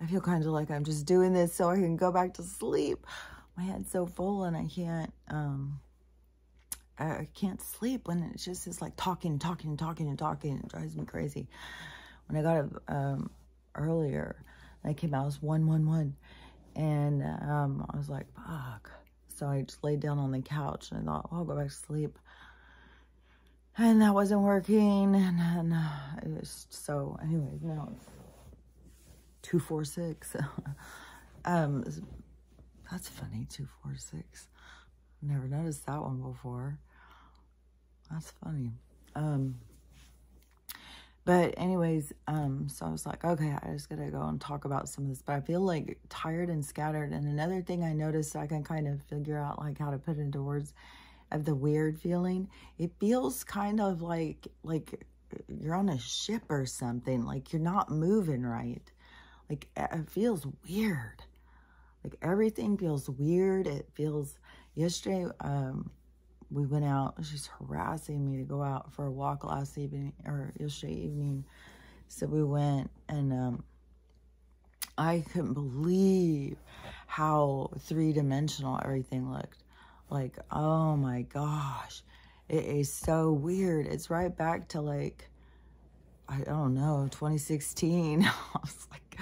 I feel kind of like I'm just doing this so I can go back to sleep. My head's so full and I can't sleep when it's just is like talking. It drives me crazy. When I got up earlier, and I came out, it was 111. And I was like, fuck. So I just laid down on the couch and I thought, oh, I'll go back to sleep. And that wasn't working. And then it was, so anyways, now it's 246. That's funny, 246. Never noticed that one before. That's funny. But anyways, so I was like, okay, I just gotta go and talk about some of this. But I feel like tired and scattered. And another thing I noticed, I can kind of figure out like how to put into words of the weird feeling. It feels kind of like you're on a ship or something. Like you're not moving right. Like it feels weird. Like everything feels weird. It feels, yesterday, we went out. She's harassing me to go out for a walk last evening, or yesterday evening. So we went, and I couldn't believe how three-dimensional everything looked. Like, oh my gosh, it is so weird. It's right back to like, I don't know, 2016. I was like,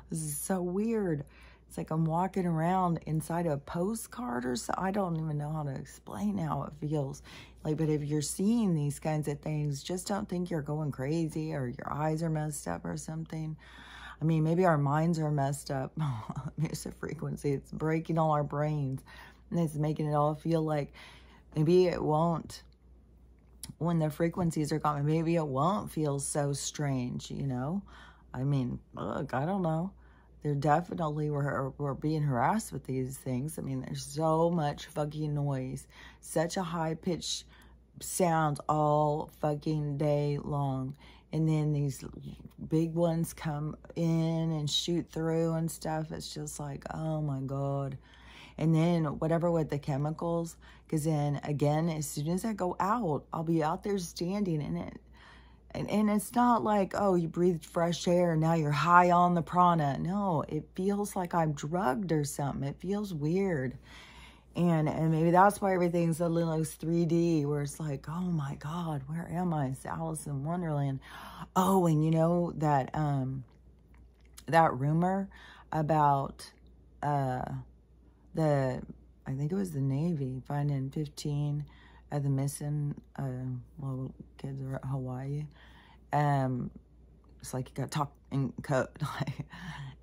this is so weird. It's like I'm walking around inside a postcard or so. I don't even know how to explain how it feels. Like, but if you're seeing these kinds of things, just don't think you're going crazy or your eyes are messed up or something. I mean, maybe our minds are messed up. It's a frequency. It's breaking all our brains. And it's making it all feel like maybe it won't, when the frequencies are gone, maybe it won't feel so strange, you know? I mean, look, I don't know. They're definitely, we're being harassed with these things. I mean, there's so much fucking noise. Such a high-pitched sound all fucking day long. And then these big ones come in and shoot through and stuff. It's just like, oh my God. And then whatever with the chemicals, because then again, as soon as I go out, I'll be out there standing in it. And it's not like, oh, you breathed fresh air and now you're high on the prana. No, it feels like I'm drugged or something. It feels weird. And maybe that's why everything's a little 3D, where it's like, oh my God, where am I? It's Alice in Wonderland. Oh, and you know that that rumor about I think it was the Navy finding 15 of the missing little kids are at Hawaii. It's like you got to talk in code.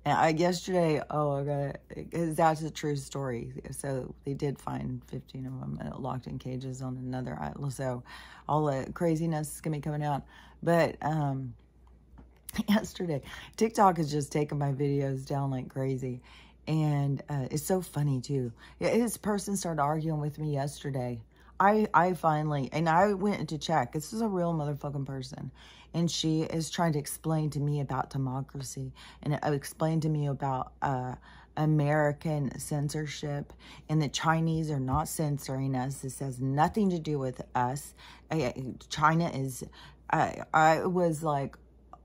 And yesterday, oh, I got it, that's a true story. So they did find 15 of them locked in cages on another island. So all the craziness is gonna be coming out. But yesterday, TikTok is just taking my videos down like crazy. And it's so funny too. This person started arguing with me yesterday. I finally, and I went to check. This is a real motherfucking person. And she is trying to explain to me about democracy. And explain to me about American censorship. And the Chinese are not censoring us. This has nothing to do with us. China is, I was like,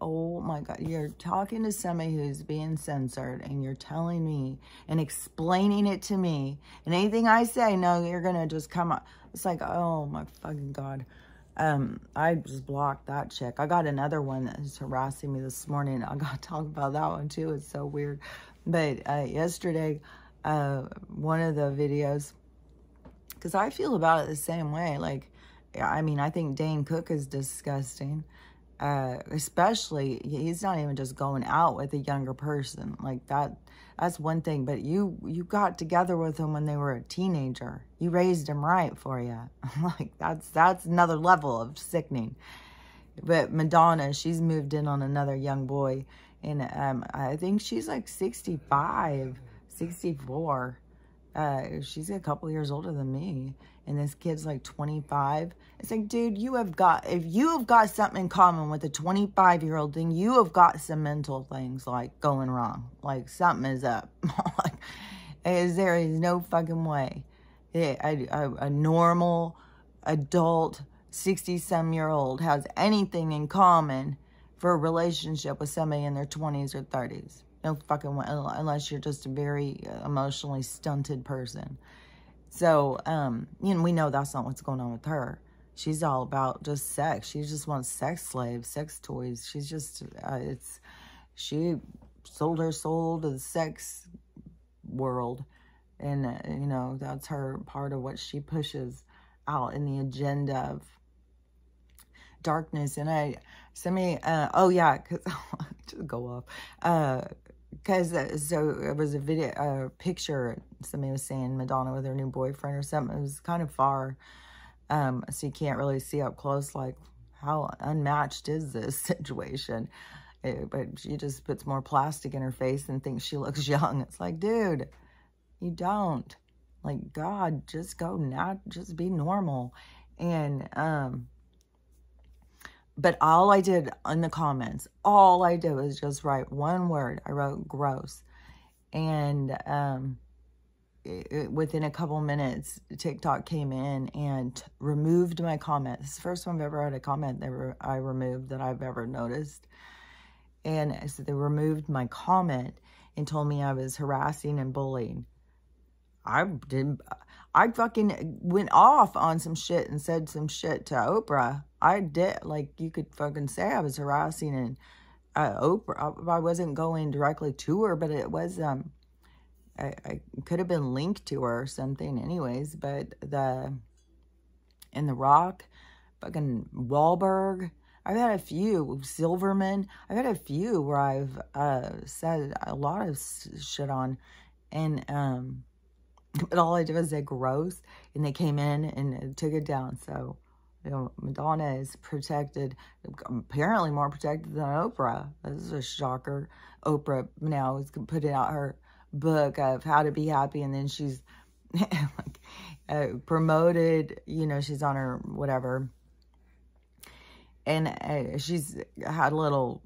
oh my God, you're talking to somebody who's being censored and you're telling me and explaining it to me. And anything I say, no, you're going to just come up. It's like, oh my fucking God. I just blocked that chick. I got another one that is harassing me this morning. I got to talk about that one too. It's so weird. But yesterday, one of the videos, because I feel about it the same way. Like, I mean, I think Dane Cook is disgusting. Especially, he's not even just going out with a younger person like that. That's one thing. But you got together with him when they were a teenager. You raised him right for you. Like that's another level of sickening. But Madonna, she's moved in on another young boy, and I think she's like 65, 64. She's a couple years older than me, and this kid's like 25. It's like, dude, if you have got something in common with a 25-year-old, then you have got some mental things like going wrong. Like something is up. Like, there is no fucking way a normal adult 60-some-year-old has anything in common for a relationship with somebody in their 20s or 30s. No fucking way, unless you're just a very emotionally stunted person. So, you know, we know that's not what's going on with her. She's all about just sex. She just wants sex slaves, sex toys. She's just, she sold her soul to the sex world. And, you know, that's her part of what she pushes out in the agenda of darkness. And oh yeah, because, just go off. Because, so it was a picture, somebody was saying Madonna with her new boyfriend or something. It was kind of far. So you can't really see up close, like, how unmatched is this situation? But she just puts more plastic in her face and thinks she looks young. It's like, dude, you don't. Like, God, just just be normal. And, but all I did in the comments, all I did was just write one word. I wrote gross. And, within a couple minutes, TikTok came in and removed my comment. This is the first time I've ever had a comment I removed that I've ever noticed. And so they removed my comment and told me I was harassing and bullying. I fucking went off on some shit and said some shit to Oprah. I did, like, you could fucking say I was harassing and Oprah. I wasn't going directly to her, but it was, I could have been linked to her or something anyways, but in The Rock, fucking Wahlberg, I've had a few, Silverman, I've had a few where I've said a lot of shit on, and but all I did was say gross, and they came in and took it down. So, you know, Madonna is protected, apparently more protected than Oprah. This is a shocker. Oprah now is putting out her book of how to be happy, and then she's like, promoted, you know, she's on her whatever, and she's had a little,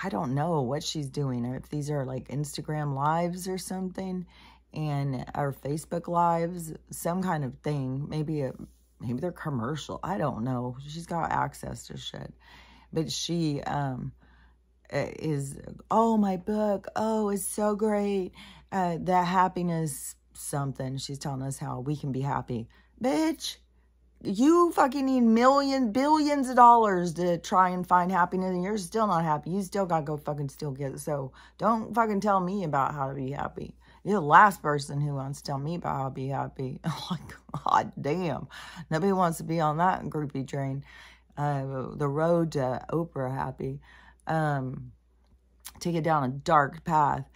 I don't know what she's doing, or if these are like Instagram lives or something, and or Facebook lives, some kind of thing, maybe they're commercial, I don't know. She's got access to shit, but she is, oh, my book, oh, it's so great, that happiness something, she's telling us how we can be happy. Bitch, you fucking need billions of dollars to try and find happiness, and you're still not happy. You still gotta go fucking still get it. So don't fucking tell me about how to be happy. You're the last person who wants to tell me about how to be happy. Like, God damn, nobody wants to be on that groupie train. The road to Oprah happy. Take it down a dark path.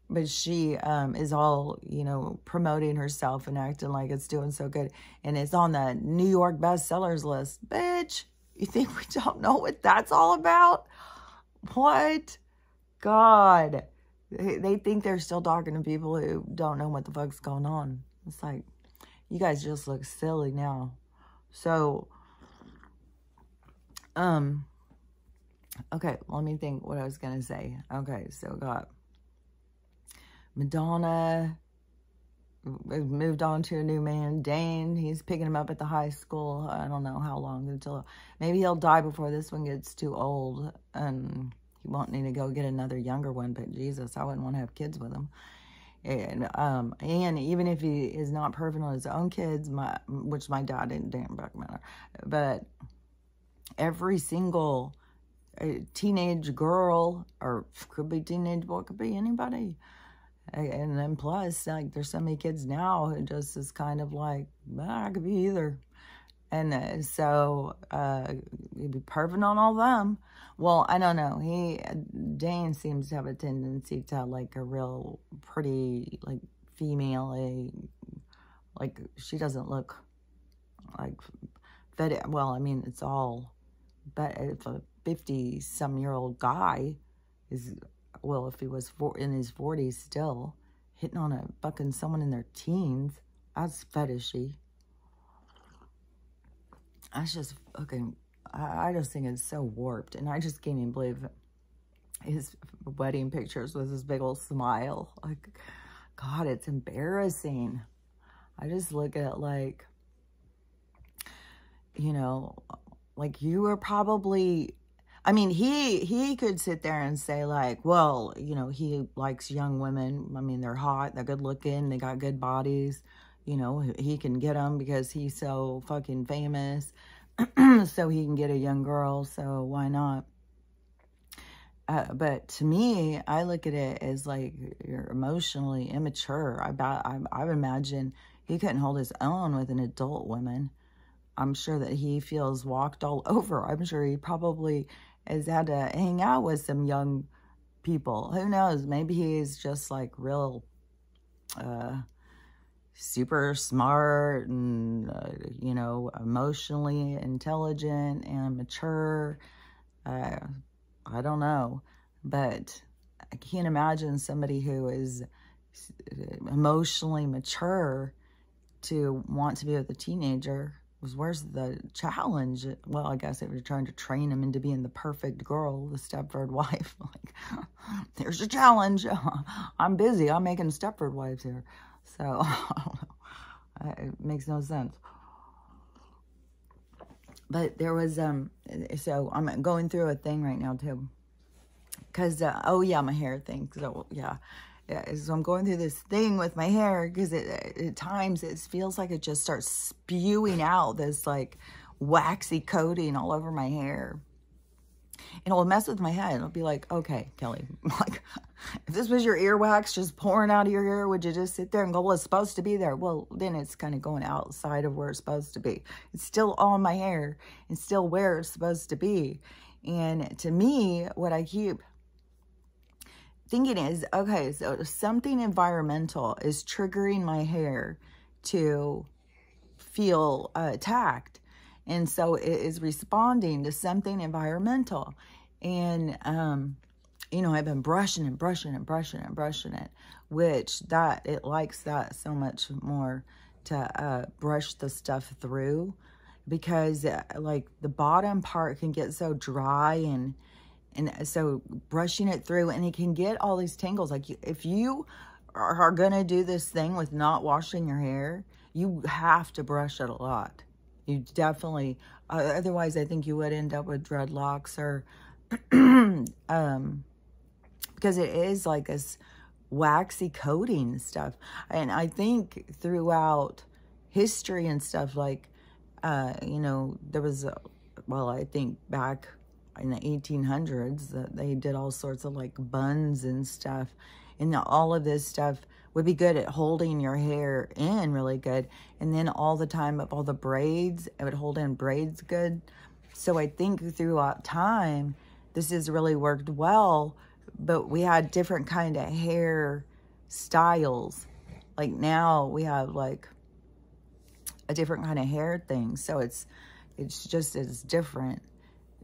But she is all, you know, promoting herself and acting like it's doing so good. And it's on the New York bestsellers list. Bitch, you think we don't know what that's all about? What? God. They think they're still talking to people who don't know what the fuck's going on. It's like, you guys just look silly now. So, okay, let me think what I was going to say. Okay, so got Madonna, moved on to a new man, Dane. He's picking him up at the high school. I don't know how long until, maybe he'll die before this one gets too old, and he won't need to go get another younger one. But Jesus, I wouldn't want to have kids with him. And even if he is not perfect on his own kids, which my dad didn't back matter, but every single teenage girl, or could be teenage boy, could be anybody. And then plus, like, there's so many kids now who just is kind of like, I could be either. And so, he'd be perfect on all them. Well, I don't know. Dane seems to have a tendency to, like, a real pretty, like, female, like, she doesn't look like, well, I mean, it's all, but if a 50-some-year-old guy is, well, if he was in his 40s still, hitting on a fucking someone in their teens, that's fetishy. That's just fucking, I just think it's so warped. And I just can't even believe his wedding pictures with his big old smile. Like, God, it's embarrassing. I just look at it like, you know, like, you are probably, I mean, he could sit there and say like, well, you know, he likes young women. I mean, they're hot, they're good looking, they got good bodies. You know, he can get them because he's so fucking famous. So he can get a young girl, so why not? But to me, I look at it as like you're emotionally immature. I imagine he couldn't hold his own with an adult woman. I'm sure that he feels walked all over. I'm sure he probably has had to hang out with some young people. Who knows? Maybe he's just like real super smart and, you know, emotionally intelligent and mature. I don't know. But I can't imagine somebody who is emotionally mature to want to be with a teenager. Where's the challenge? Well, I guess if you're trying to train him into being the perfect girl, the Stepford wife, like, there's a challenge. I'm busy. I'm making Stepford wives here. So, I don't know. It makes no sense. But there was, so I'm going through a thing right now, too. Because, oh, yeah, my hair thing. So, yeah. So I'm going through this thing with my hair because at times it feels like it just starts spewing out this like waxy coating all over my hair. And it'll mess with my head. It'll be like, okay, Kelly, like, if this was your earwax just pouring out of your ear, would you just sit there and go, well, it's supposed to be there? Well, then it's kind of going outside of where it's supposed to be. It's still on my hair and still where it's supposed to be. And to me, what I keep thinking is, okay, so something environmental is triggering my hair to feel attacked. And so it is responding to something environmental. And, you know, I've been brushing and brushing and brushing and brushing it, which it likes that so much more to brush the stuff through, because like the bottom part can get so dry and so brushing it through, and it can get all these tangles. Like if you are going to do this thing with not washing your hair, you have to brush it a lot. You definitely, otherwise I think you would end up with dreadlocks or, because it is like this waxy coating stuff. And I think throughout history and stuff, like, you know, there was, well, I think back in the 1800s that they did all sorts of like buns and stuff, and all of this stuff would be good at holding your hair in really good, and then all the time up all the braids, it would hold in braids good. So I think throughout time this has really worked well, but we had different kind of hair styles. Like now we have like a different kind of hair thing, so it's different.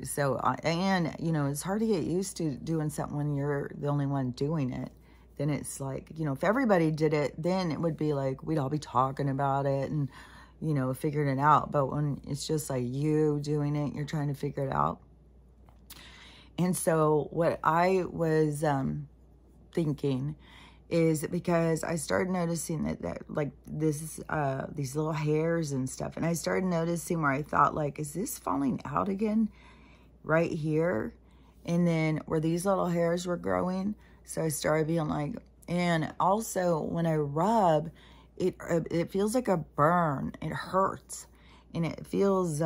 So, and, you know, it's hard to get used to doing something when you're the only one doing it. Then it's like, you know, if everybody did it, then it would be like, we'd all be talking about it and, you know, figuring it out. But when it's just like you doing it, you're trying to figure it out. And so what I was thinking is because I started noticing that like this, these little hairs and stuff. And I started noticing where I thought like, is this falling out again? Right here, and then where these little hairs were growing. So I started being like, and also when I rub, it feels like a burn. It hurts, and it feels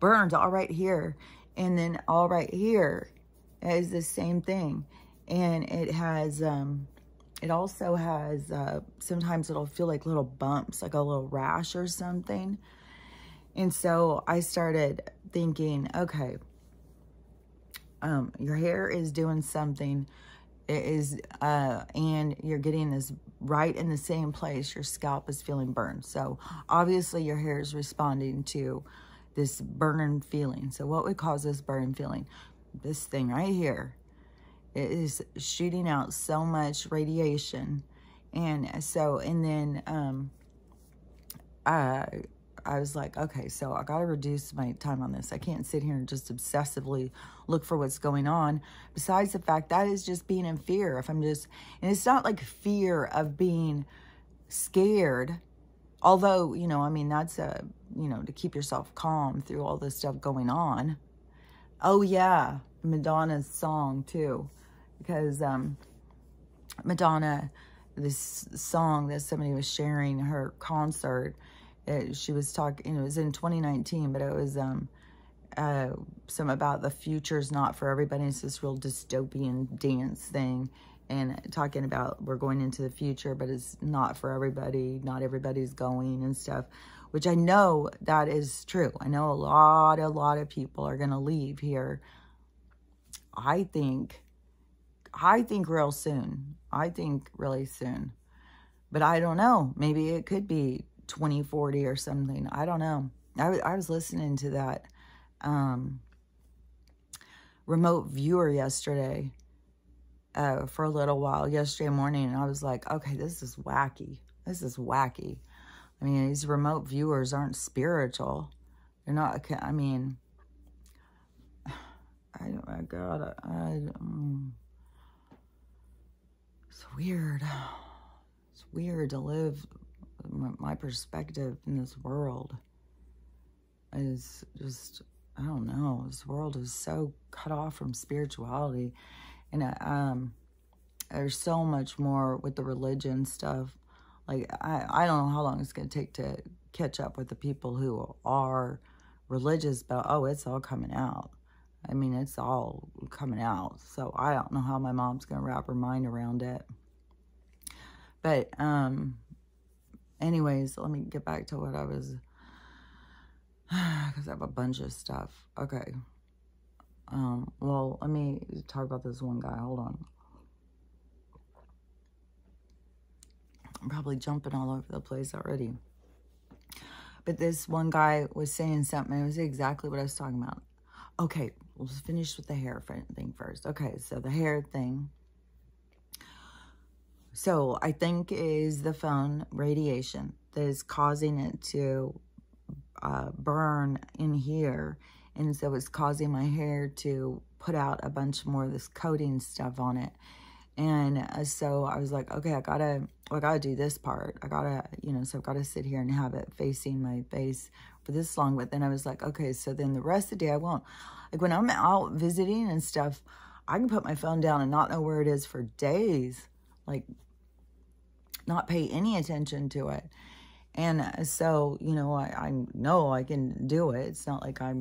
burned all right here, and then all right here is the same thing. And it has it also has sometimes it'll feel like little bumps, like a little rash or something. And so I started thinking, okay, your hair is doing something. It is, and you're getting this right in the same place. Your scalp is feeling burned. So obviously your hair is responding to this burn feeling. So what would cause this burn feeling? This thing right here. It is shooting out so much radiation. And so, and then, I was like, okay, so I got to reduce my time on this. I can't sit here and just obsessively look for what's going on. Besides the fact that is just being in fear. If I'm just, and it's not like fear of being scared. Although, you know, I mean, that's you know, to keep yourself calm through all this stuff going on. Oh, yeah. Madonna's song, too. Because Madonna, this song that somebody was sharing, her concert, she was talking, it was in 2019, but it was some about the future's not for everybody. It's this real dystopian dance thing, and talking about we're going into the future, but it's not for everybody. Not everybody's going and stuff, which I know that is true. I know a lot of people are going to leave here. I think real soon. I think really soon. But I don't know. Maybe it could be 2040 or something. I don't know. I was listening to that remote viewer yesterday for a little while, yesterday morning, and I was like, okay, this is wacky. This is wacky. I mean, these remote viewers aren't spiritual. They're not, I mean, I God, it's weird. It's weird to live, my perspective in this world is just, I don't know. This world is so cut off from spirituality. And there's so much more with the religion stuff. Like, I don't know how long it's going to take to catch up with the people who are religious, but, oh, it's all coming out. I mean, it's all coming out. So I don't know how my mom's going to wrap her mind around it. But anyways, let me get back to what I was, because I have a bunch of stuff. Okay. Well, let me talk about this one guy. Hold on. I'm probably jumping all over the place already. But this one guy was saying something. It was exactly what I was talking about. Okay, let's finish with the hair thing first. Okay, so the hair thing. So I think is the phone radiation that is causing it to burn in here. And so it's causing my hair to put out a bunch more of this coating stuff on it. And so I was like, okay, I gotta do this part. I gotta, so I've got to sit here and have it facing my face for this long. But then I was like, okay, so then the rest of the day I won't. Like when I'm out visiting and stuff, I can put my phone down and not know where it is for days. Like not pay any attention to it. And so, I know I can do it. It's not like I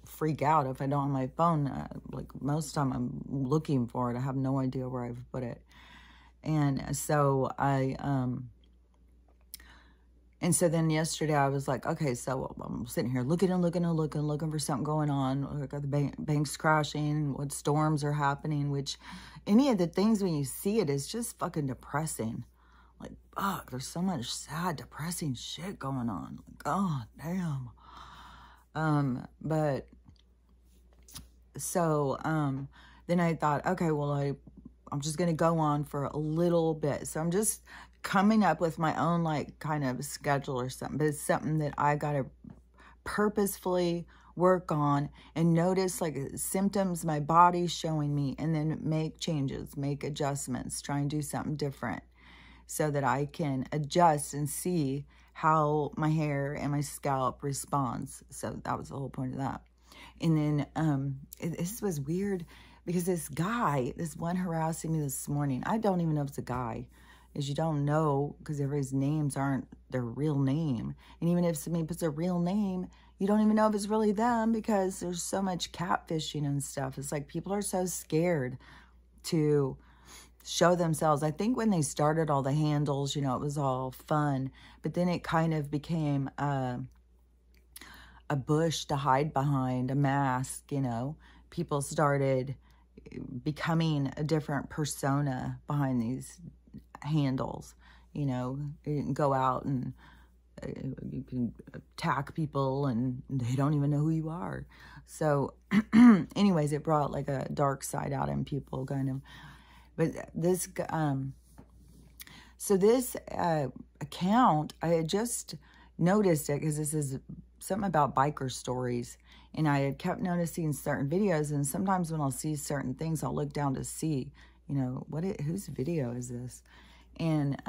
freak out if I don't have my phone. Like most of the time I'm looking for it. I have no idea where I've put it. And so and so then yesterday I was like, okay, so I'm sitting here looking for something going on. Like the bank's crashing, what storms are happening, which any of the things when you see it is just fucking depressing. Like, fuck, there's so much sad, depressing shit going on. Like, God damn. But, so, then I thought, okay, well, I'm just going to go on for a little bit. So I'm just coming up with my own, like, kind of schedule or something. But it's something that I got to purposefully work on and notice, like, symptoms my body's showing me, and then make changes, make adjustments, try and do something different, so that I can adjust and see how my hair and my scalp responds. So that was the whole point of that. And then this was weird because this one harassing me this morning, I don't even know if it's a guy, as you don't know, because everybody's names aren't their real name. And even if somebody puts a real name, you don't even know if it's really them, because there's so much catfishing and stuff. It's like people are so scared to show themselves. I think when they started all the handles, it was all fun, but then it kind of became a bush to hide behind, a mask. People started becoming a different persona behind these handles. You can go out and you can attack people and they don't even know who you are. So anyways, it brought like a dark side out in people, kind of. But this, so this account, I had just noticed it because this is something about biker stories. And I had kept noticing certain videos. And sometimes when I'll see certain things, I'll look down to see, whose video is this? And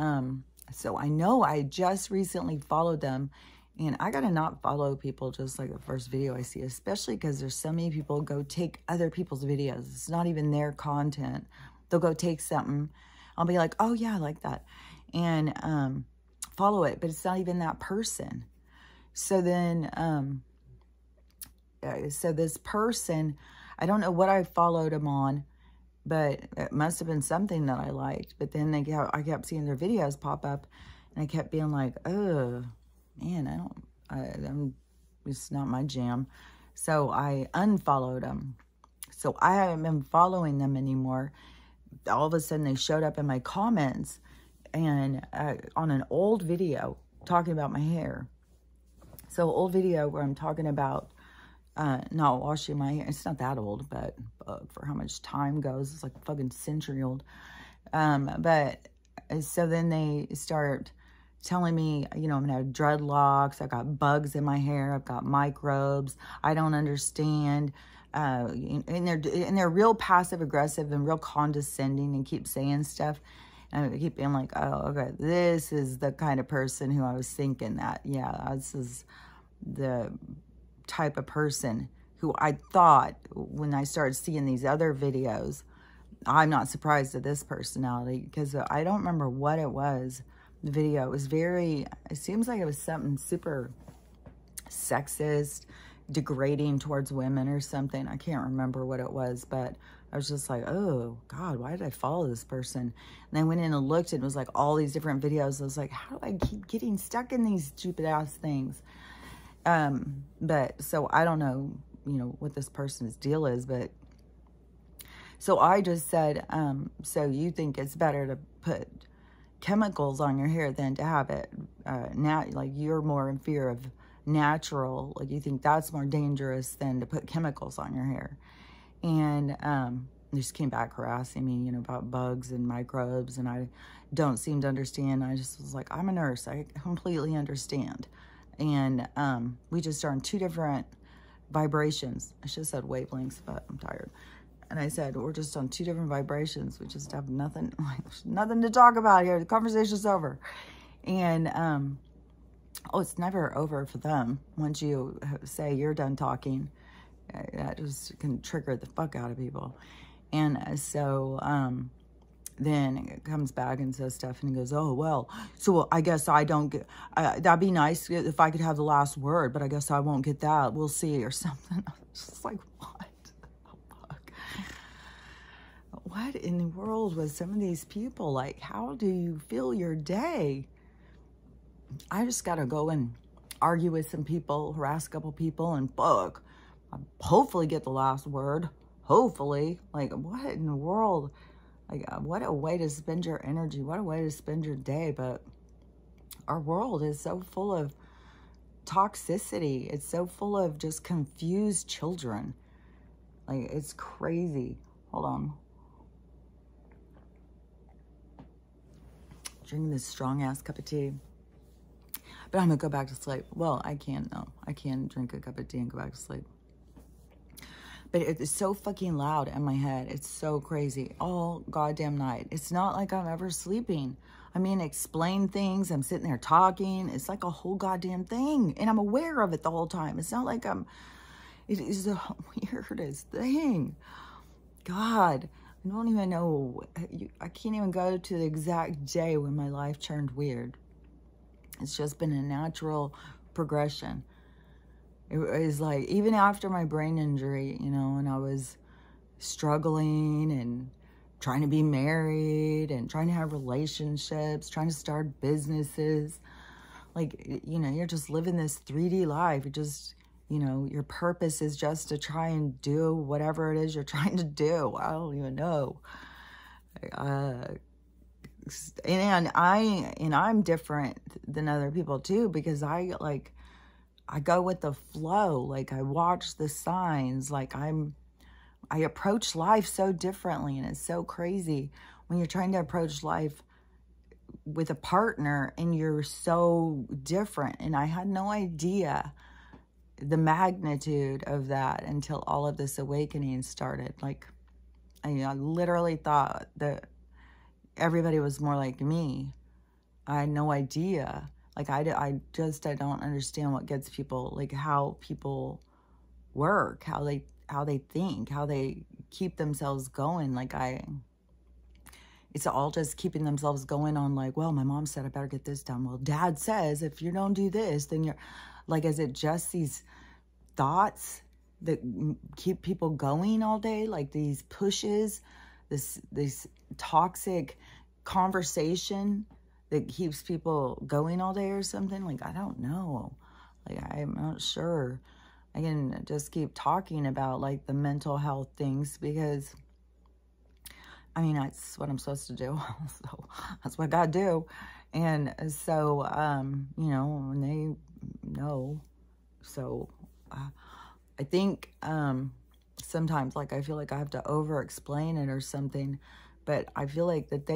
so I know I just recently followed them. And I gotta not follow people just like the first video I see, especially because there's so many people go take other people's videos. It's not even their content. They'll go take something. I'll be like, oh yeah, I like that. And follow it, but it's not even that person. So then, so this person, I don't know what I followed them on, but it must have been something that I liked. But then I kept seeing their videos pop up, and I kept being like, oh, man, it's not my jam. So I unfollowed them. So I haven't been following them anymore. All of a sudden they showed up in my comments and on an old video talking about my hair. So old video where I'm talking about not washing my hair. It's not that old, but for how much time goes, it's like a fucking century old. But so then they start telling me, you know, I'm gonna have dreadlocks, I've got bugs in my hair, I've got microbes, I don't understand. And they're real passive aggressive and real condescending and keep saying stuff. And I keep being like, oh, okay, this is the kind of person who I was thinking that, yeah, this is the type of person who I thought when I started seeing these other videos. I'm not surprised at this personality because I don't remember what it was. The video was it seems like it was something super sexist, degrading towards women or something. I can't remember what it was, but I was just like, oh God, why did I follow this person? And I went in and looked, and it was like all these different videos. I was like, how do I keep getting stuck in these stupid ass things? But so I don't know, you know, what this person's deal is, but so I just said, so you think it's better to put chemicals on your hair than to have it like you're more in fear of natural, like you think that's more dangerous than to put chemicals on your hair. And they just came back harassing me, you know, about bugs and microbes, and I don't seem to understand. I just was like, I'm a nurse, I completely understand. And we just are on two different vibrations. I should have said wavelengths, but I'm tired. And I said, we're just on two different vibrations. We just have nothing, nothing to talk about here. The conversation's over. And, oh, it's never over for them. Once you say you're done talking, that just can trigger the fuck out of people. And so, then it comes back and says stuff, and he goes, oh, well, so I guess I don't get, that'd be nice if I could have the last word, but I guess I won't get that. We'll see, or something. I was just like, what? What in the world was some of these people like? How do you feel your day? I just got to go and argue with some people, harass a couple people, and fuck, hopefully get the last word. Hopefully. Like, what in the world? Like, what a way to spend your energy. What a way to spend your day. But our world is so full of toxicity. It's so full of just confused children. Like, it's crazy. Hold on. Drinking this strong-ass cup of tea. But I'm going to go back to sleep. Well, I can, though. I can drink a cup of tea and go back to sleep. But it's so fucking loud in my head. It's so crazy. All goddamn night. It's not like I'm ever sleeping. I mean, explain things. I'm sitting there talking. It's like a whole goddamn thing. And I'm aware of it the whole time. It's not like it is the weirdest thing. God, I don't even know. I can't even go to the exact day when my life turned weird. It's just been a natural progression. It was like, even after my brain injury, you know, and I was struggling and trying to be married and trying to have relationships, trying to start businesses. Like, you know, you're just living this 3D life. You're just, you know, your purpose is just to try and do whatever it is you're trying to do. I don't even know. And I'm different than other people too, because I go with the flow. Like, I watch the signs. Like, I approach life so differently, and it's so crazy when you're trying to approach life with a partner and you're so different. And I had no idea the magnitude of that until all of this awakening started. Like, I literally thought that everybody was more like me. I had no idea. Like, I don't understand what gets people, like, how people work, how they think, how they keep themselves going. Like, it's all just keeping themselves going on, like, well, my mom said I better get this done. Well, dad says if you don't do this, then you're, like, is it just these thoughts that keep people going all day? Like, these pushes, this toxic conversation that keeps people going all day or something? Like, I don't know. Like, I'm not sure. I can just keep talking about, like, the mental health things, because I mean, that's what I'm supposed to do. So that's what I gotta do. And so, you know, and they know. So I think sometimes, like, I feel like I have to over-explain it or something. But I feel like that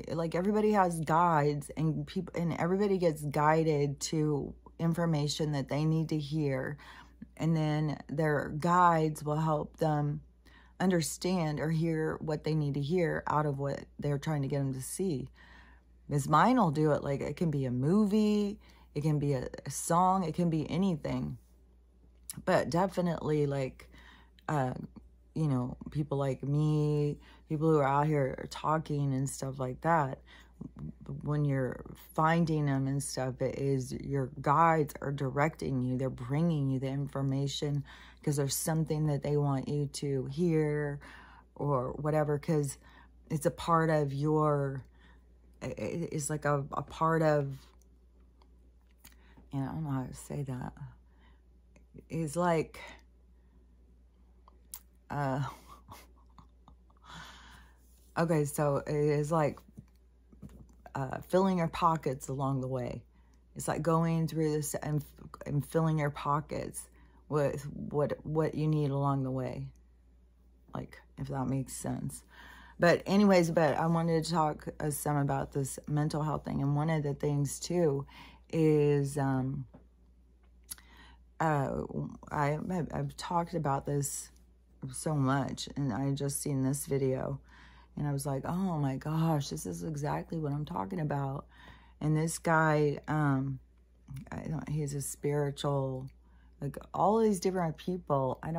like, everybody has guides, and everybody gets guided to information that they need to hear. And then their guides will help them understand or hear what they need to hear out of what they're trying to get them to see. Because mine will do it, like, it can be a movie, it can be a song, it can be anything. But definitely, like, you know, people like me, people who are out here talking and stuff like that, when you're finding them and stuff, it is your guides are directing you. They're bringing you the information because there's something that they want you to hear or whatever, because it's a part of your, it's like a part of, and I don't know how to say that. It's like, okay, so it is like filling your pockets along the way. It's like going through this and filling your pockets with what you need along the way. Like, if that makes sense. But anyways, I wanted to talk some about this mental health thing. And one of the things too is I've talked about this so much, and I just seen this video, and I was like, oh my gosh, this is exactly what I'm talking about. And this guy, he's a spiritual, like, all these different people. I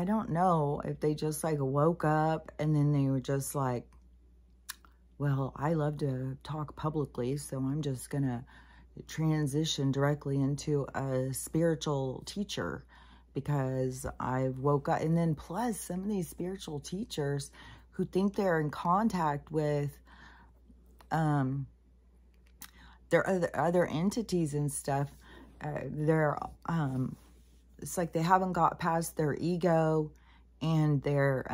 don't know if they just, like, woke up and then they were just like, well, I love to talk publicly, so I'm just gonna transition directly into a spiritual teacher because I've woke up. And then plus some of these spiritual teachers who think they're in contact with their other entities and stuff, it's like they haven't got past their ego and their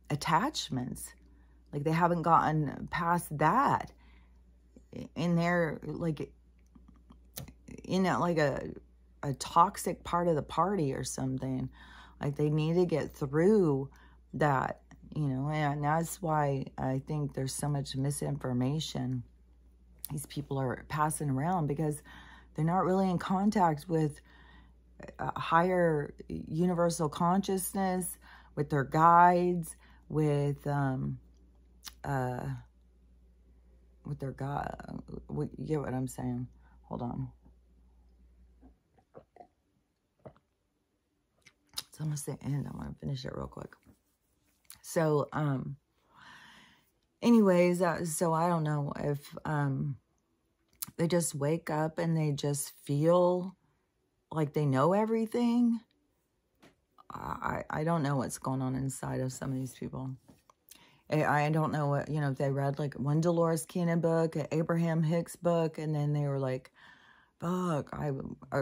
attachments. Like, they haven't gotten past that. And they're like in a toxic part of the party or something. Like, they need to get through that, you know. And that's why I think there's so much misinformation these people are passing around, because they're not really in contact with a higher universal consciousness, with their guides, with their God. You get what I'm saying? Hold on. It's almost the end. I want to finish it real quick. So, anyways, so I don't know if they just wake up and they just feel like they know everything. I don't know what's going on inside of some of these people. I don't know what, you know, if they read like one Dolores Cannon book, an Abraham Hicks book, and then they were like, fuck,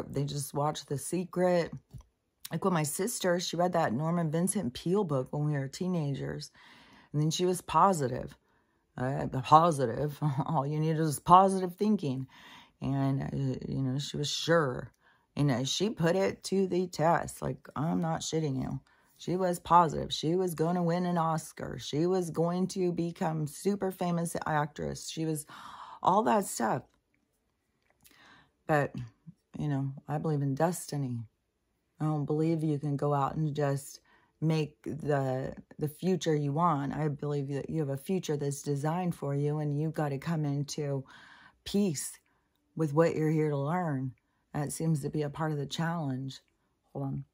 they just watched The Secret. Like, with my sister, she read that Norman Vincent Peale book when we were teenagers, and then she was positive. Positive. All you need is positive thinking. And, you know, she was sure. And she put it to the test. Like, I'm not shitting you. She was positive. She was going to win an Oscar. She was going to become super famous actress. She was all that stuff. But, you know, I believe in destiny. I don't believe you can go out and just make the future you want. I believe that you have a future that's designed for you, and you've got to come into peace with what you're here to learn. That seems to be a part of the challenge. Hold on.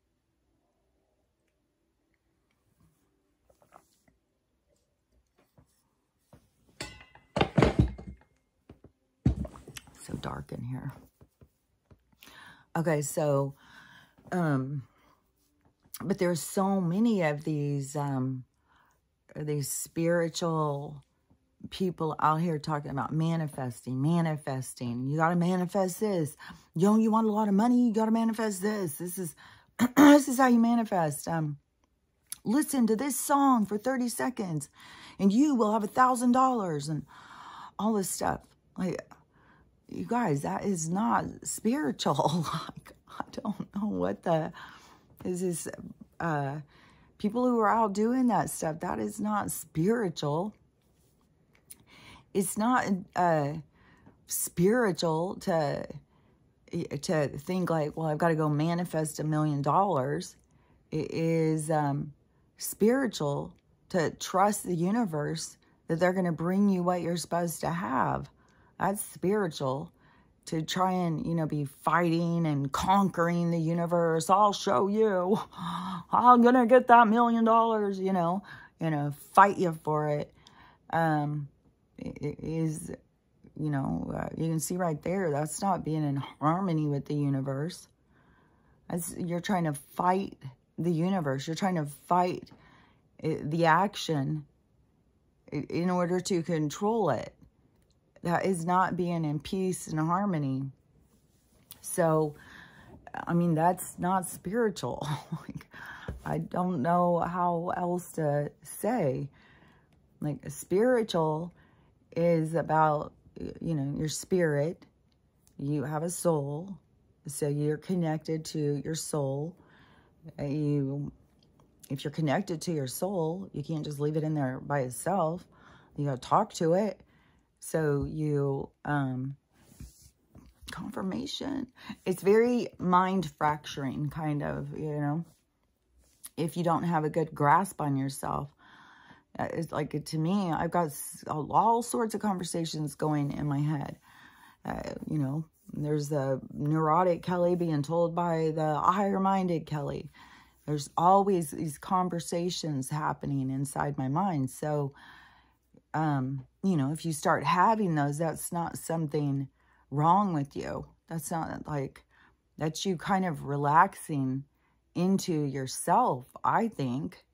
So dark in here. Okay, so, but there's so many of these spiritual people out here talking about manifesting. You got to manifest this. You want a lot of money? You got to manifest this. This is, this is how you manifest. Listen to this song for 30 seconds and you will have $1,000 and all this stuff. Like, you guys, that is not spiritual. Like, I don't know what is this, people who are out doing that stuff, that is not spiritual. It's not spiritual to think like, well, I've got to go manifest $1 million. It is spiritual to trust the universe that they're going to bring you what you're supposed to have. That's spiritual. To try and, you know, be fighting and conquering the universe. I'll show you. I'm going to get that $1 million, you know, fight you for it. It is, you know, you can see right there, that's not being in harmony with the universe. You're trying to fight the universe. You're trying to fight the action in order to control it. That is not being in peace and harmony. So, I mean, that's not spiritual. Like, I don't know how else to say. Like, spiritual is about, you know, your spirit. You have a soul. So you're connected to your soul. If you're connected to your soul, you can't just leave it in there by itself. You got to talk to it. So you, confirmation, it's very mind fracturing kind of, you know, if you don't have a good grasp on yourself. It's like, to me, I've got all sorts of conversations going in my head. You know, there's the neurotic Kelly being told by the higher-minded Kelly. There's always these conversations happening inside my mind. So, you know, if you start having those, that's not something wrong with you. That's not like, that's you kind of relaxing into yourself, I think.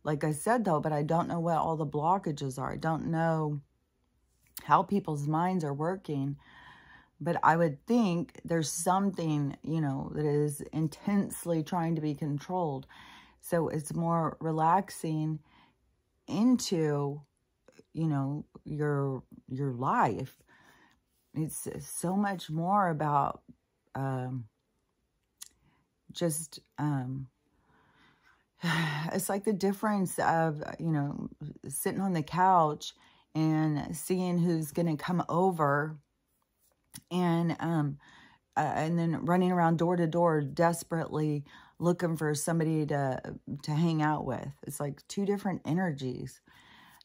Like I said, though, but I don't know what all the blockages are. I don't know how people's minds are working. But I would think there's something, you know, that is intensely trying to be controlled. So it's more relaxing into, you know, your life. It's so much more about just... it's like the difference of, you know, sitting on the couch and seeing who's going to come over and then running around door to door desperately looking for somebody to hang out with. It's like two different energies.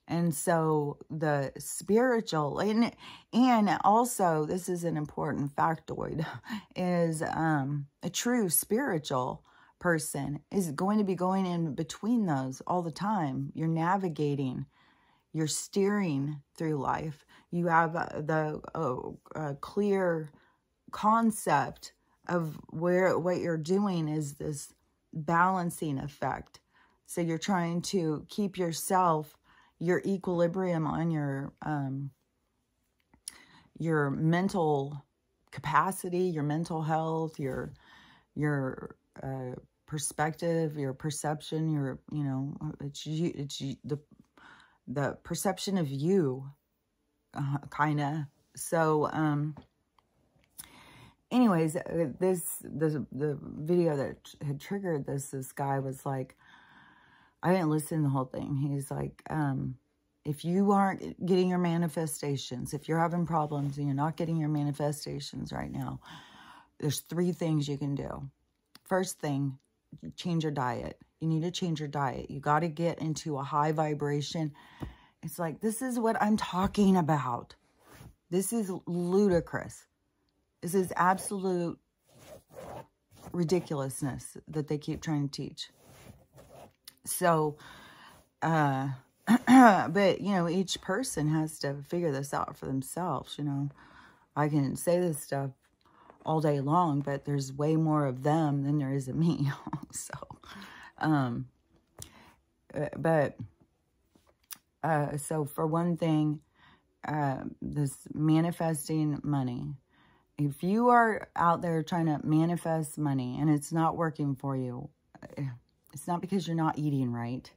And so the spiritual, and also, this is an important factoid, is a true spiritual person is going to be going in between those all the time. You're navigating, you're steering through life. You have the clear concept of what you're doing is this balancing effect. So you're trying to keep yourself, your equilibrium on your mental capacity, your mental health, your perspective, your perception, your, you know, it's the perception of you, kind of. So, anyways, the video that had triggered this guy was like, I didn't listen to the whole thing. He's like, if you aren't getting your manifestations, if you're having problems and you're not getting your manifestations right now, there's 3 things you can do. First thing, change your diet. You need to change your diet. You got to get into a high vibration. It's like, this is what I'm talking about. This is ludicrous. This is absolute ridiculousness that they keep trying to teach. So, but, you know, each person has to figure this out for themselves, you know. I can say this stuff all day long, but there's way more of them than there is of me. So, so for one thing, this manifesting money. If you are out there trying to manifest money and it's not working for you, it's not because you're not eating right.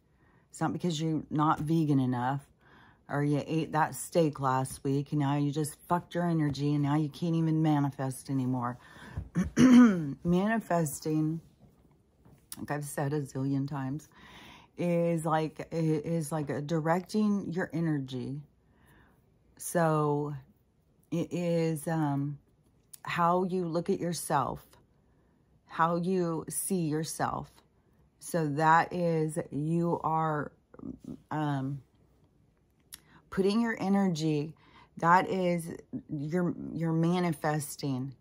It's not because you're not vegan enough, or you ate that steak last week and now you just fucked your energy and now you can't even manifest anymore. Manifesting, like I've said a zillion times, is like directing your energy. So it is how you look at yourself, how you see yourself. So that is, you are putting your energy, that is, you're manifesting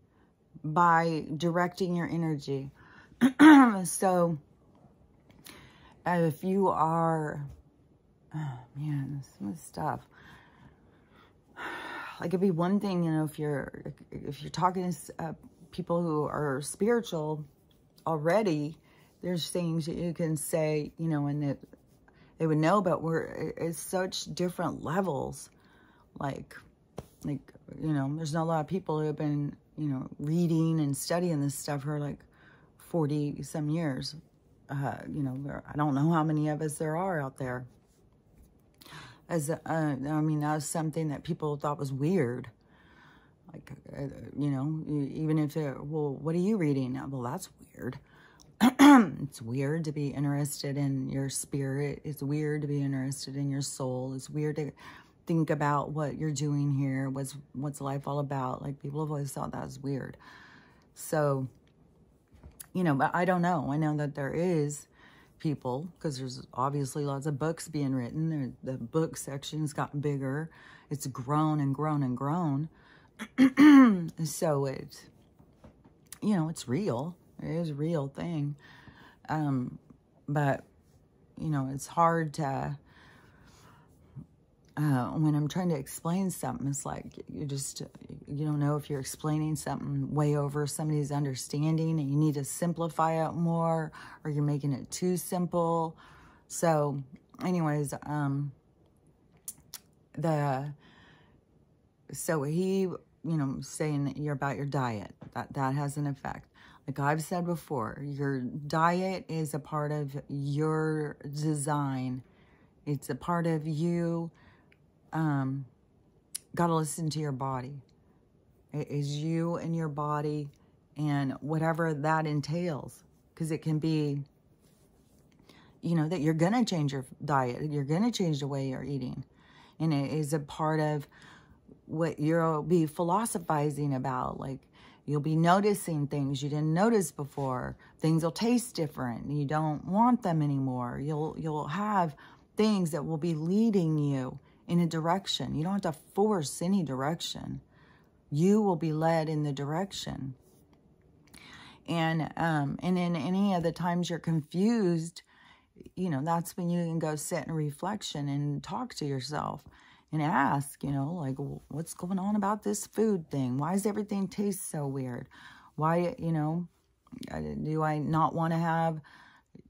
by directing your energy. So if you are, oh man, some of the stuff, like it'd be one thing, you know, if you're talking to people who are spiritual already, there's things that you can say, you know, and that they would know, but it's such different levels. Like, you know, there's not a lot of people who have been, you know, reading and studying this stuff for like 40 some years. You know, I don't know how many of us there are out there. I mean, that was something that people thought was weird. Like, you know, even if well, what are you reading? Well, that's weird. It's weird to be interested in your spirit. It's weird to be interested in your soul. It's weird to think about what you're doing here. What's life all about? Like, people have always thought that was weird. So, you know, but I don't know. I know that there is people, because there's obviously lots of books being written. The book section's gotten bigger. It's grown and grown and grown. So it's, you know, it's real. It is a real thing. But, you know, it's hard to, when I'm trying to explain something, it's like you don't know if you're explaining something way over somebody's understanding and you need to simplify it more, or you're making it too simple. So anyways, so he, you know, saying that you're about your diet, that has an effect. Like I've said before, your diet is a part of your design. It's a part of you. Got to listen to your body. It is you and your body and whatever that entails. Because it can be, you know, that you're going to change your diet. You're going to change the way you're eating. And it is a part of what you'll be philosophizing about. Like, you'll be noticing things you didn't notice before. Things will taste different. You don't want them anymore. You'll have things that will be leading you in a direction. You don't have to force any direction. You will be led in the direction. And in any of the times you're confused, you know, that's when you can go sit in reflection and talk to yourself and ask, you know, like, what's going on about this food thing? Why does everything taste so weird? Why, you know, do I not want to have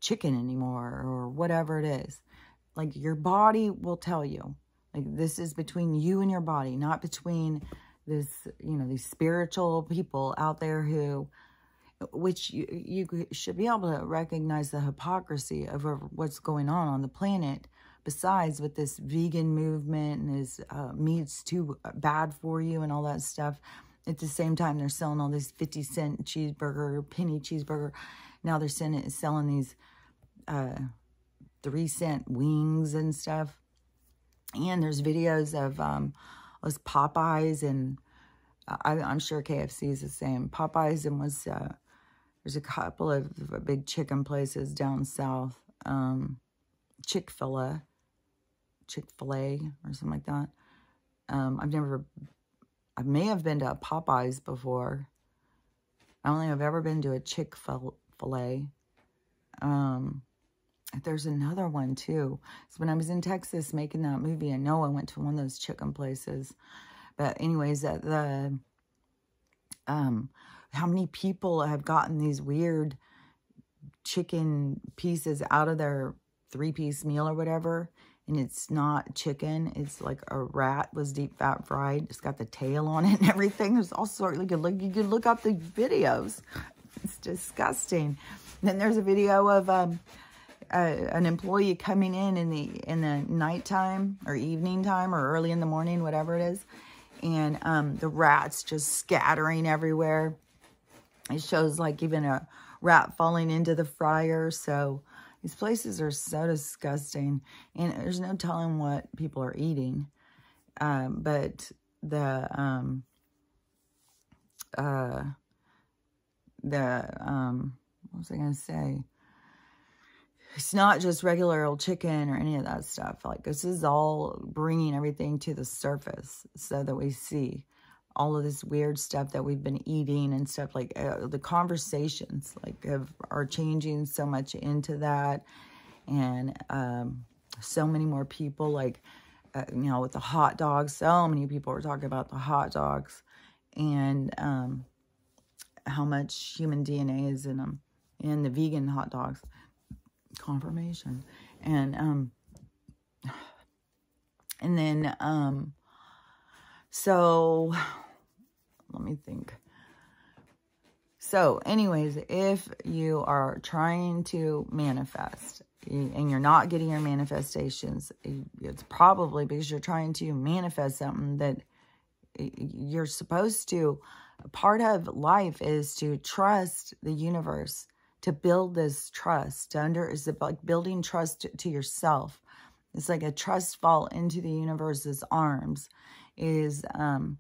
chicken anymore, or whatever it is? Like, your body will tell you. Like, this is between you and your body, not between this, you know, these spiritual people out there who, which you should be able to recognize the hypocrisy of what's going on the planet. Besides, with this vegan movement and this meat's too bad for you and all that stuff, at the same time they're selling all this 50-cent cheeseburger, penny cheeseburger. Now they're selling these 3-cent wings and stuff. And there's videos of those Popeyes, and I'm sure KFC is the same. Popeyes, and was There's a couple of big chicken places down south. Chick-fil-A or something like that. I may have been to a Popeyes before. I don't think I've ever been to a Chick-fil-A. There's another one too. So when I was in Texas making that movie, I know I went to one of those chicken places. But anyways, how many people have gotten these weird chicken pieces out of their 3-piece meal or whatever, and it's not chicken, it's like a rat was deep fat fried. It's got the tail on it and everything. There's all sorts. You could look up the videos. It's disgusting. Then there's a video of an employee coming in the nighttime or evening time or early in the morning, whatever it is, and the rats just scattering everywhere. It shows like even a rat falling into the fryer. So these places are so disgusting, and there's no telling what people are eating. But what was I going to say? It's not just regular old chicken or any of that stuff. Like, this is all bringing everything to the surface so that we see all of this weird stuff that we've been eating and stuff. Like, the conversations, like, are changing so much into that. And so many more people, like, you know, with the hot dogs, so many people were talking about the hot dogs and how much human DNA is in them, in the vegan hot dogs. Confirmation. And then so let me think. So anyways, if you are trying to manifest and you're not getting your manifestations, it's probably because you're trying to manifest something that you're supposed to. Part of life is to trust the universe, to build this trust. Is like building trust to yourself. It's like a trust fall into the universe's arms. The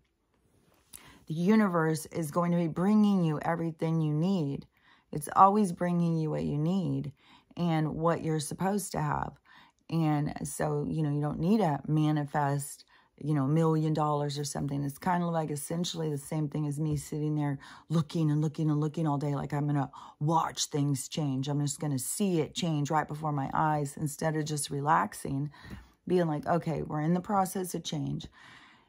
universe is going to be bringing you everything you need. It's always bringing you what you need and what you're supposed to have. And so, you know, you don't need to manifest, you know, $1 million or something. It's kind of like essentially the same thing as me sitting there looking and looking and looking all day. Like, I'm going to watch things change. I'm just going to see it change right before my eyes instead of just relaxing, being like, okay, we're in the process of change.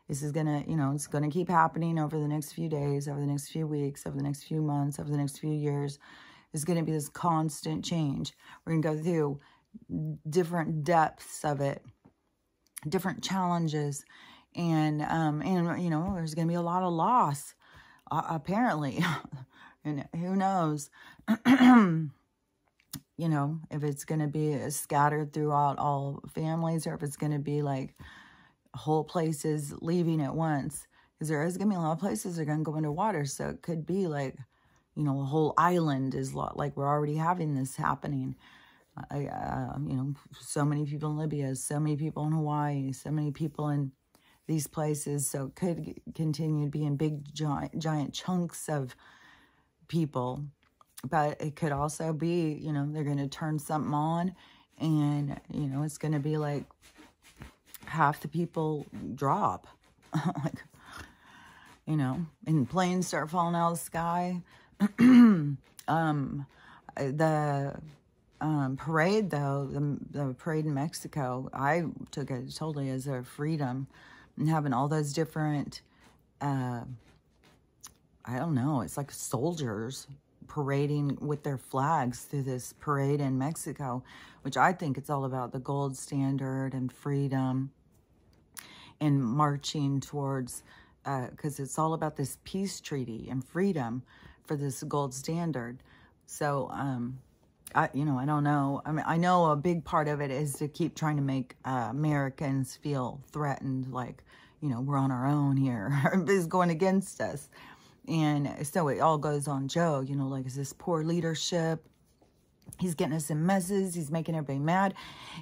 This is going to, you know, it's going to keep happening over the next few days, over the next few weeks, over the next few months, over the next few years. There's going to be this constant change. We're going to go through different depths of it, different challenges, and you know, there's going to be a lot of loss, apparently, and who knows, you know, if it's going to be scattered throughout all families, or if it's going to be like whole places leaving at once, because there is going to be a lot of places that are going to go underwater. So it could be like, you know, a whole island is like we're already having this happening. You know, so many people in Libya, so many people in Hawaii, so many people in these places. So it could continue to be in big, giant chunks of people. But it could also be, you know, they're going to turn something on and, you know, it's going to be like half the people drop. Like, you know, and planes start falling out of the sky. The parade, though, the parade in Mexico, I took it totally as a freedom, and having all those different, I don't know, it's like soldiers parading with their flags through this parade in Mexico, which I think it's all about the gold standard and freedom and marching towards, because it's all about this peace treaty and freedom for this gold standard. So, I don't know. I mean, I know a big part of it is to keep trying to make Americans feel threatened, like, you know, we're on our own here, is going against us. And so it all goes on Joe, you know, like, is this poor leadership? He's getting us in messes. He's making everybody mad.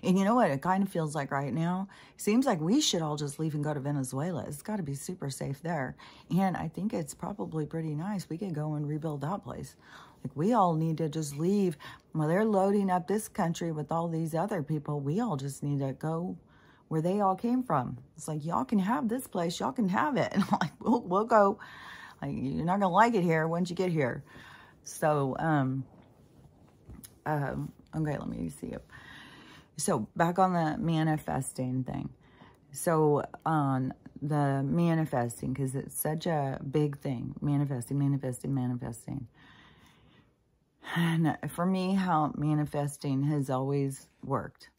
And you know what it kind of feels like right now? It seems like we should all just leave and go to Venezuela. It's got to be super safe there. And I think it's probably pretty nice. We could go and rebuild that place. Like, we all need to just leave. Well, they're loading up this country with all these other people. We all just need to go where they all came from. It's like, y'all can have this place. Y'all can have it. And I'm like, we'll go. Like, you're not going to like it here once you get here. So, okay, let me see it. So, back on the manifesting thing. So, on the manifesting, because it's such a big thing. Manifesting. And for me, how manifesting has always worked.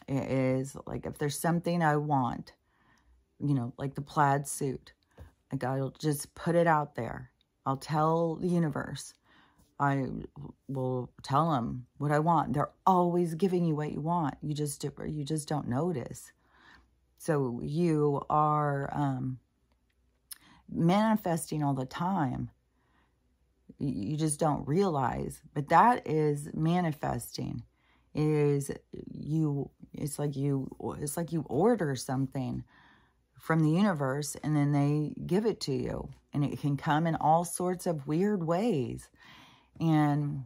It is like, if there's something I want, you know, like the plaid suit, like, I'll just put it out there. I'll tell the universe. I will tell them what I want. They're always giving you what you want. You just don't notice. So you are manifesting all the time. You just don't realize. But that is manifesting. It's like you order something from the universe, and then they give it to you. And it can come in all sorts of weird ways. And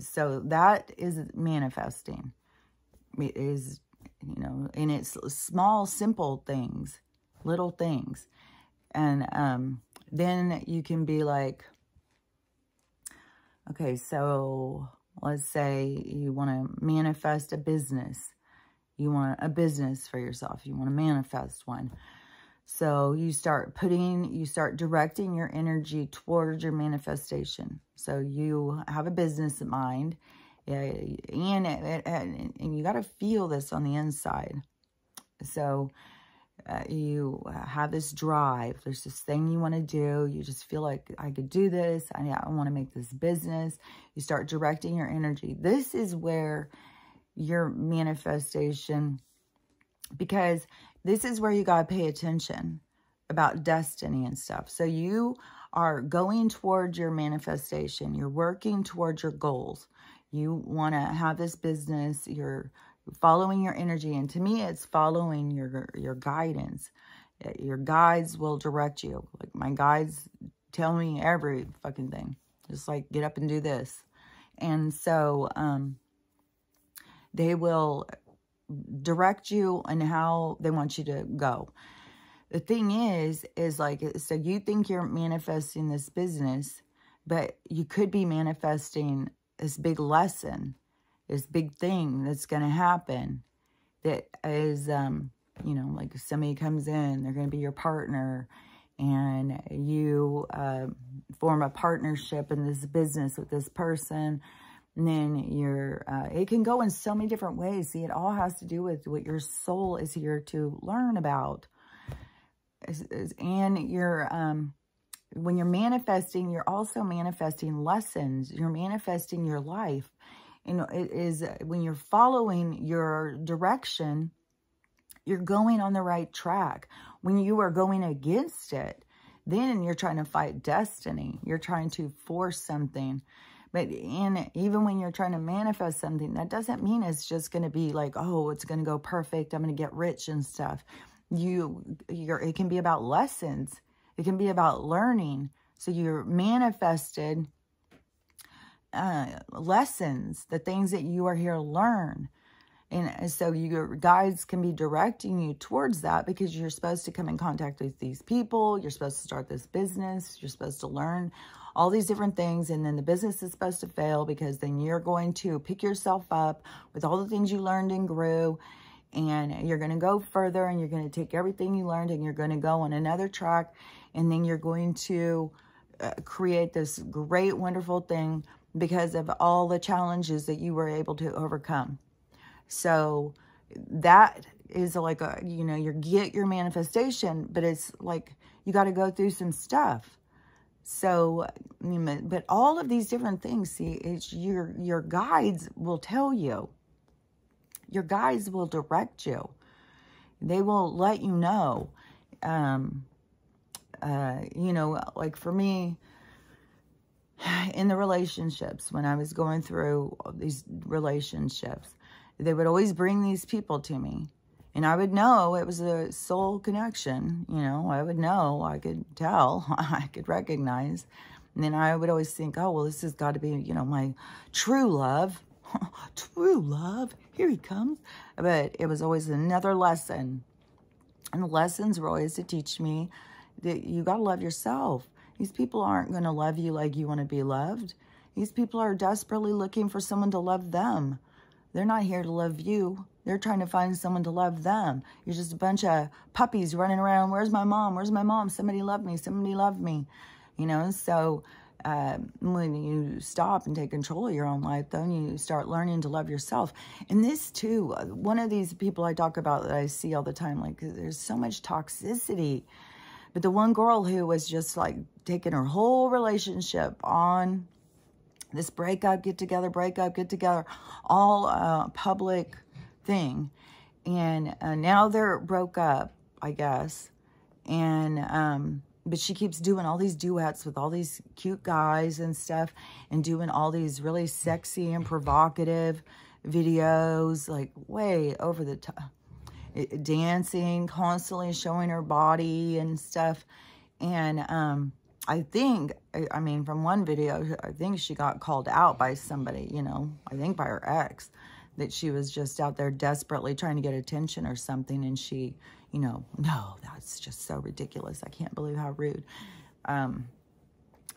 so that is manifesting. It is, you know, and it's small, simple things, little things. And then you can be like, okay, so let's say you want to manifest a business. You want a business for yourself. You want to manifest one. So you start directing your energy towards your manifestation. So you have a business in mind, and you got to feel this on the inside. So you have this drive. There's this thing you want to do. You just feel like, I could do this. I want to make this business. You start directing your energy. This is where your manifestation, because this is where you got to pay attention about destiny and stuff. So you are going towards your manifestation. You're working towards your goals. You want to have this business. You're following your energy. And to me, it's following your guidance. Your guides will direct you. Like, my guides tell me every fucking thing. Just like, get up and do this. And so they will direct you on how they want you to go. The thing is like, so you think you're manifesting this business, but you could be manifesting this big lesson, this big thing that's going to happen. That is, you know, like, somebody comes in, they're going to be your partner, and you form a partnership in this business with this person. And then it can go in so many different ways. See, it all has to do with what your soul is here to learn about. And when you're manifesting, you're also manifesting lessons. You're manifesting your life. And it is, when you're following your direction, you're going on the right track. When you are going against it, then you're trying to fight destiny. You're trying to force something. But even when you're trying to manifest something, that doesn't mean it's just going to be like, oh, it's going to go perfect. I'm going to get rich and stuff. It can be about lessons. It can be about learning. So you're manifested lessons, the things that you are here to learn. And so your guides can be directing you towards that, because you're supposed to come in contact with these people. You're supposed to start this business. You're supposed to learn all these different things. And then the business is supposed to fail, because then you're going to pick yourself up with all the things you learned and grew. And you're going to go further, and you're going to take everything you learned, and you're going to go on another track. And then you're going to create this great, wonderful thing because of all the challenges that you were able to overcome. So that is like you get your manifestation, but it's like you got to go through some stuff. So, but all of these different things, see, it's your guides will tell you. Your guides will direct you. They will let you know. Like for me, in the relationships, when I was going through these relationships, they would always bring these people to me. And I would know it was a soul connection. I would know, I could tell, I could recognize. And then I would always think, oh, well, this has got to be, you know, my true love. True love. Here he comes. But it was always another lesson. And the lessons were always to teach me that you got to love yourself. These people aren't going to love you like you want to be loved. These people are desperately looking for someone to love them. They're not here to love you. They're trying to find someone to love them. You're just a bunch of puppies running around. Where's my mom? Where's my mom? Somebody love me. Somebody love me. You know, so when you stop and take control of your own life, then you start learning to love yourself. And this too, one of these people I talk about that I see all the time, like there's so much toxicity. But the one girl who was just like taking her whole relationship on this breakup, get together, all public thing. And now they're broke up, I guess. And, but she keeps doing all these duets with all these cute guys and stuff, and doing all these really sexy and provocative videos, like way over the top. Dancing, constantly showing her body and stuff. And I think, I mean, from one video, I think she got called out by somebody, you know, I think by her ex, that she was just out there desperately trying to get attention or something. And she, you know, no, that's just so ridiculous. I can't believe how rude. But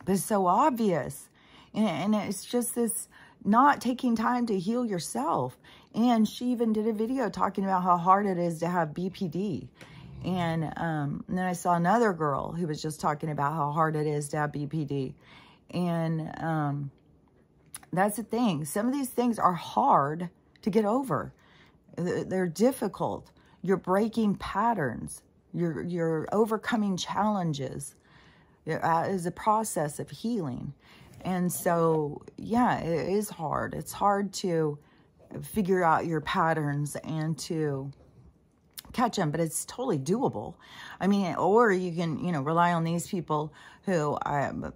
it's so obvious. And it's just this not taking time to heal yourself. And she even did a video talking about how hard it is to have BPD. And then I saw another girl who was just talking about how hard it is to have BPD. And that's the thing. Some of these things are hard to get over. They're difficult. You're breaking patterns. You're overcoming challenges. It's a process of healing. And so, yeah, it is hard. It's hard to figure out your patterns and to catch them, but it's totally doable. I mean, or you can, you know, rely on these people who,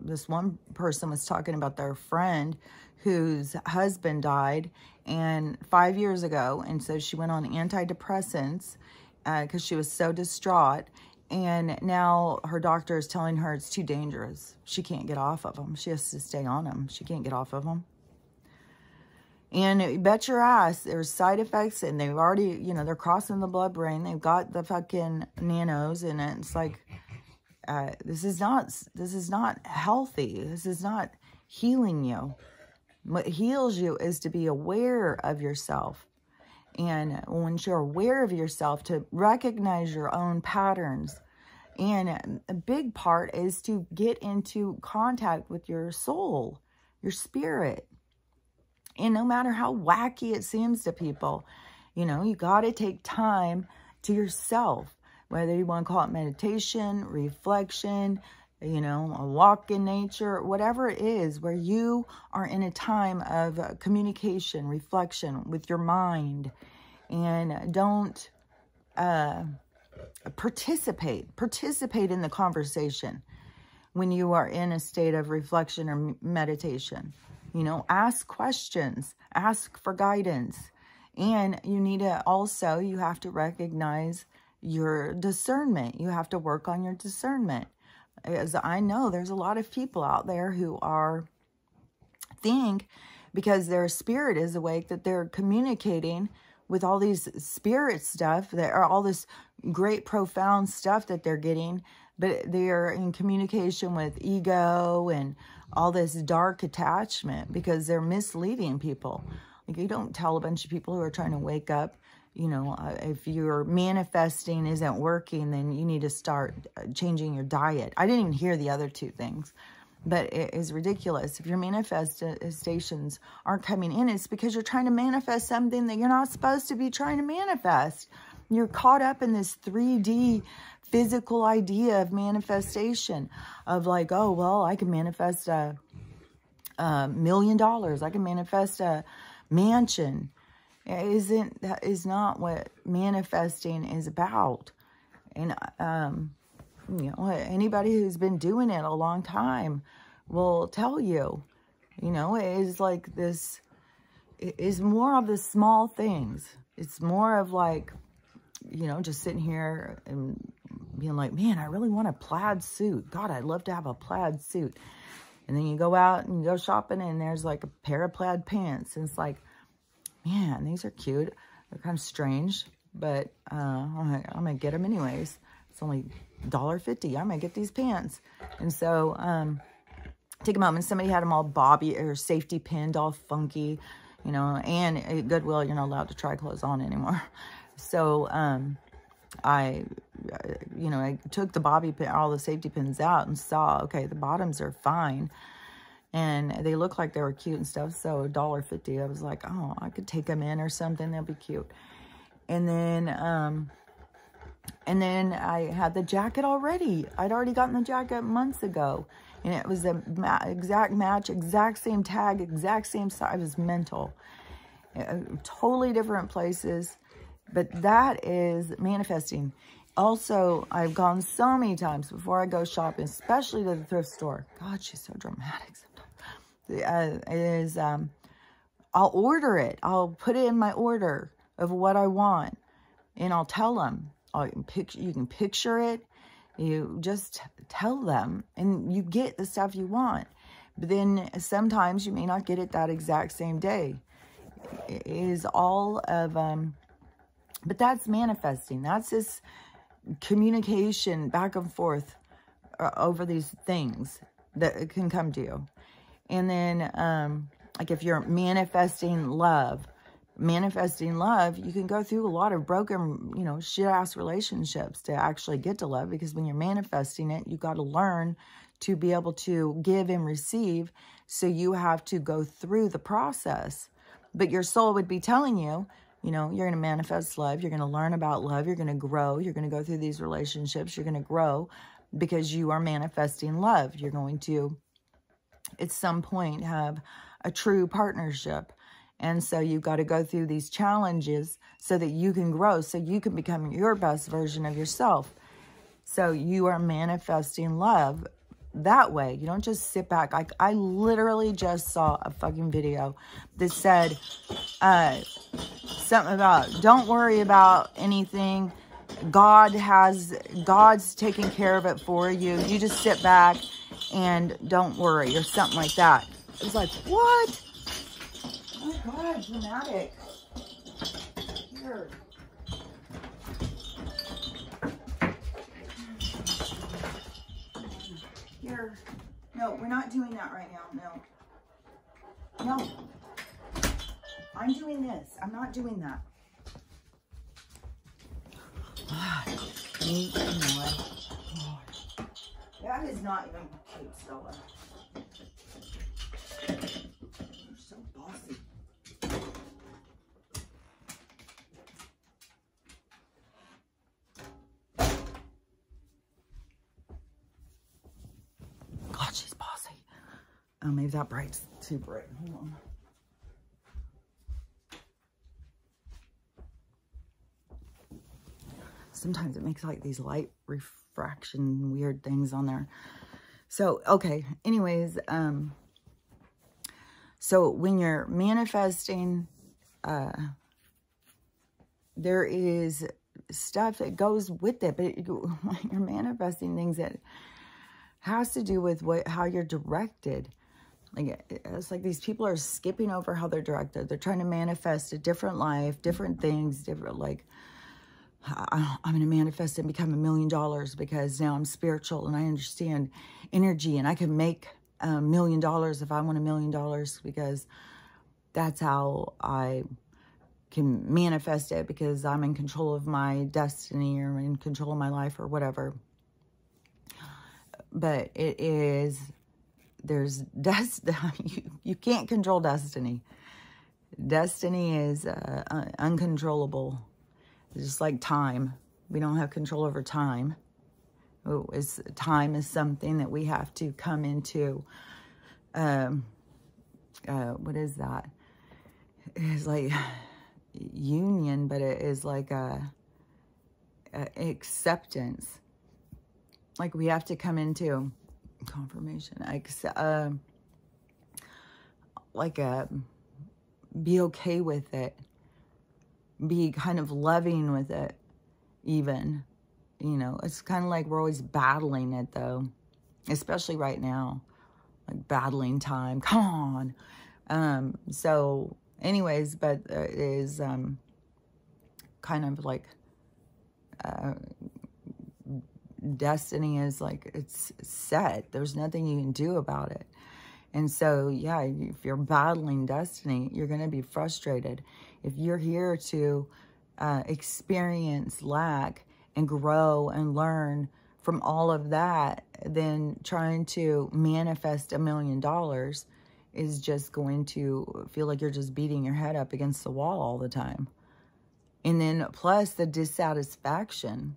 this one person was talking about their friend whose husband died and 5 years ago. And so she went on antidepressants because she was so distraught. And now her doctor is telling her it's too dangerous. She can't get off of them. She has to stay on them. She can't get off of them. And bet your ass, there's side effects, and they've already, you know, they're crossing the blood-brain. They've got the fucking nanos in it. It's like, this is not healthy. This is not healing you. What heals you is to be aware of yourself. And once you're aware of yourself, to recognize your own patterns. And a big part is to get into contact with your soul, your spirit. And no matter how wacky it seems to people, you know, you got to take time to yourself, whether you want to call it meditation, reflection, you know, a walk in nature, whatever it is, where you are in a time of communication, reflection with your mind. And don't participate in the conversation when you are in a state of reflection or meditation. You know, ask questions, ask for guidance. And you need to also, you have to recognize your discernment. You have to work on your discernment. As I know, there's a lot of people out there who think because their spirit is awake that they're communicating with all these spirit stuff, that are all this great profound stuff that they're getting, but they're in communication with ego and all this dark attachment because they're misleading people. Like, you don't tell a bunch of people who are trying to wake up, you know, if your manifesting isn't working, then you need to start changing your diet. I didn't even hear the other two things, but it is ridiculous. If your manifestations aren't coming in, it's because you're trying to manifest something that you're not supposed to be trying to manifest. You're caught up in this 3D physical idea of manifestation, of like, oh, well, I can manifest $1 million. I can manifest a mansion. That is not what manifesting is about. And, you know, anybody who's been doing it a long time will tell you, you know, it is like this, it is more of the small things. It's more of like, you know, just sitting here and being like, man, I really want a plaid suit. God, I'd love to have a plaid suit. And then you go out and you go shopping and there's like a pair of plaid pants. And it's like, man, these are cute. They're kind of strange, but I'm going to get them anyways. It's only $1.50. I'm going to get these pants. And so take them home, and somebody had them all bobby or safety pinned, all funky, you know, and at Goodwill, you're not allowed to try clothes on anymore. So I took the bobby pin, all the safety pins out, and saw, okay, the bottoms are fine. And they look like they were cute and stuff. So $1.50, I was like, oh, I could take them in or something. They'll be cute. And then I had the jacket already. I'd already gotten the jacket months ago. And it was the exact match, exact same tag, exact same size. It was mental. Totally different places. But that is manifesting. Also, I've gone so many times before I go shopping, especially to the thrift store. God, she's so dramatic sometimes. I'll order it. I'll put it in my order of what I want. And I'll tell them. You can picture it. You just tell them. And you get the stuff you want. But then sometimes you may not get it that exact same day. It is all of... but that's manifesting. That's this communication back and forth over these things that can come to you. And then, like if you're manifesting love, you can go through a lot of broken, you know, shit-ass relationships to actually get to love. Because when you're manifesting it, you got to learn to be able to give and receive. So you have to go through the process. But your soul would be telling you, you know, you're going to manifest love. You're going to learn about love. You're going to grow. You're going to go through these relationships. You're going to grow because you are manifesting love. You're going to, at some point, have a true partnership. And so you've got to go through these challenges so that you can grow, so you can become your best version of yourself. So you are manifesting love that way. You don't just sit back. Like, I literally just saw a fucking video that said something about, don't worry about anything. God's taking care of it for you. You just sit back and don't worry, or something like that. It was like, what? Oh my God, dramatic. Here. Here. No, we're not doing that right now. No. No. I'm doing this. I'm not doing that. You know what? That is not even cute, Stella. You're so bossy. God, she's bossy. Oh, maybe that bright's too bright. Hold on. Sometimes it makes like these light refraction weird things on there. So, okay. Anyways, so when you're manifesting, there is stuff that goes with it, but when you're manifesting things that has to do with how you're directed. Like, it's like these people are skipping over how they're directed. They're trying to manifest a different life, different things, different, like, I'm going to manifest and become $1 million because now I'm spiritual and I understand energy and I can make $1 million if I want $1 million, because that's how I can manifest it, because I'm in control of my destiny or in control of my life or whatever. But it is, there's you can't control destiny. Destiny is uncontrollable. It's just like time. We don't have control over time. Time is something that we have to come into. What is that? It's like union, but it is like a acceptance. Like we have to come into confirmation. Be okay with it. Be kind of loving with it, even. You know, it's kind of like we're always battling it, though. Especially right now. like battling time. Come on. So anyways, but it is kind of like destiny is like, it's set. There's nothing you can do about it. And so, yeah, if you're battling destiny, you're going to be frustrated. If you're here to experience lack and grow and learn from all of that, then trying to manifest $1 million is just going to feel like you're just beating your head up against the wall all the time. And then plus the dissatisfaction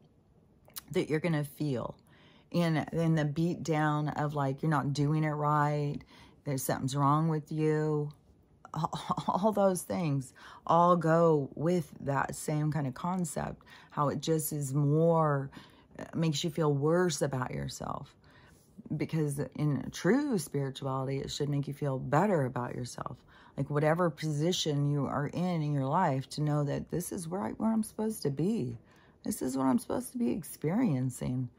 that you're going to feel. And then the beat down of like, you're not doing it right, there's something's wrong with you. All those things all go with that same kind of concept. How it just is more, makes you feel worse about yourself. Because in true spirituality, it should make you feel better about yourself. Like whatever position you are in your life, to know that this is where I'm supposed to be. This is what I'm supposed to be experiencing.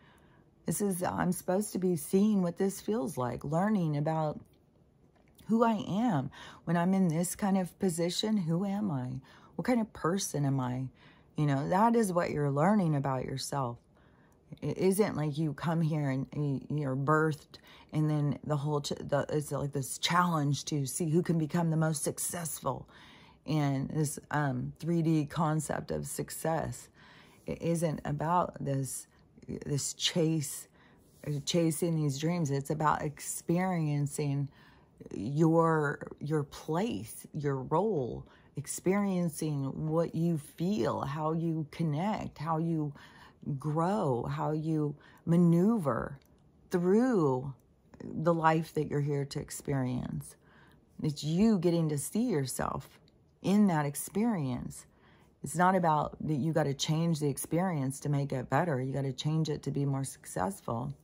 I'm supposed to be seeing what this feels like, learning about who I am. When I'm in this kind of position, who am I? What kind of person am I? You know, that is what you're learning about yourself. It isn't like you come here and you're birthed and then it's like this challenge to see who can become the most successful. And this 3D concept of success. It isn't about this chasing these dreams. It's about experiencing your place, your role, experiencing what you feel, how you connect, how you grow, how you maneuver through the life that you're here to experience. It's you getting to see yourself in that experience. It's not about that you got to change the experience to make it better. You got to change it to be more successful.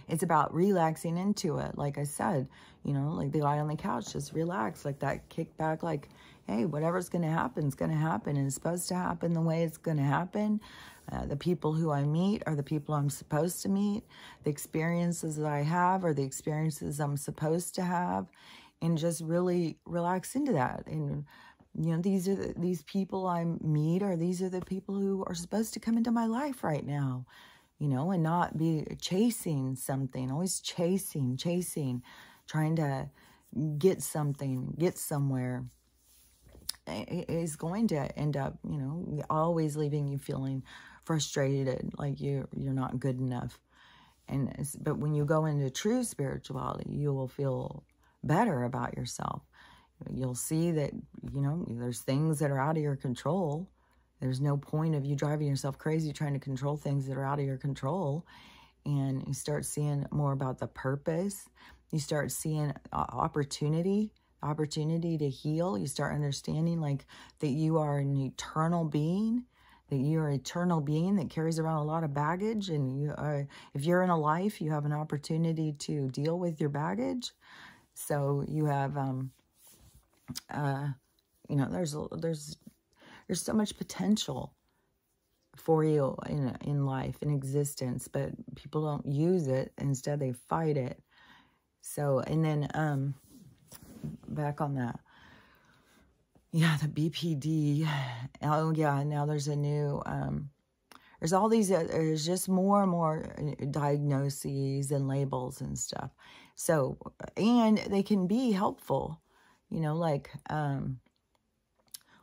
It's about relaxing into it. Like I said, you know, like the guy on the couch, just relax, like that kick back, like, hey, whatever's going to happen is going to happen. And it's supposed to happen the way it's going to happen. The people who I meet are the people I'm supposed to meet. The experiences that I have are the experiences I'm supposed to have. And just really relax into that. And, you know, these people I meet, or these are the people who are supposed to come into my life right now. You know, and not be chasing something, always chasing, trying to get something, get somewhere. It is going to end up, you know, always leaving you feeling frustrated, like you're not good enough. But when you go into true spirituality, you will feel better about yourself. You'll see that, you know, there's things that are out of your control. There's no point of you driving yourself crazy trying to control things that are out of your control. And you start seeing more about the purpose. You start seeing opportunity to heal. You start understanding like that you are an eternal being, that you're an eternal being that carries around a lot of baggage. And if you're in a life, you have an opportunity to deal with your baggage. So you have, you know, there's so much potential for you in life, in existence, but people don't use it. Instead, they fight it. So, and then back on that. Yeah, the BPD. Oh, yeah, now there's a new, there's all these, there's just more and more diagnoses and labels and stuff. So, and they can be helpful, you know, like,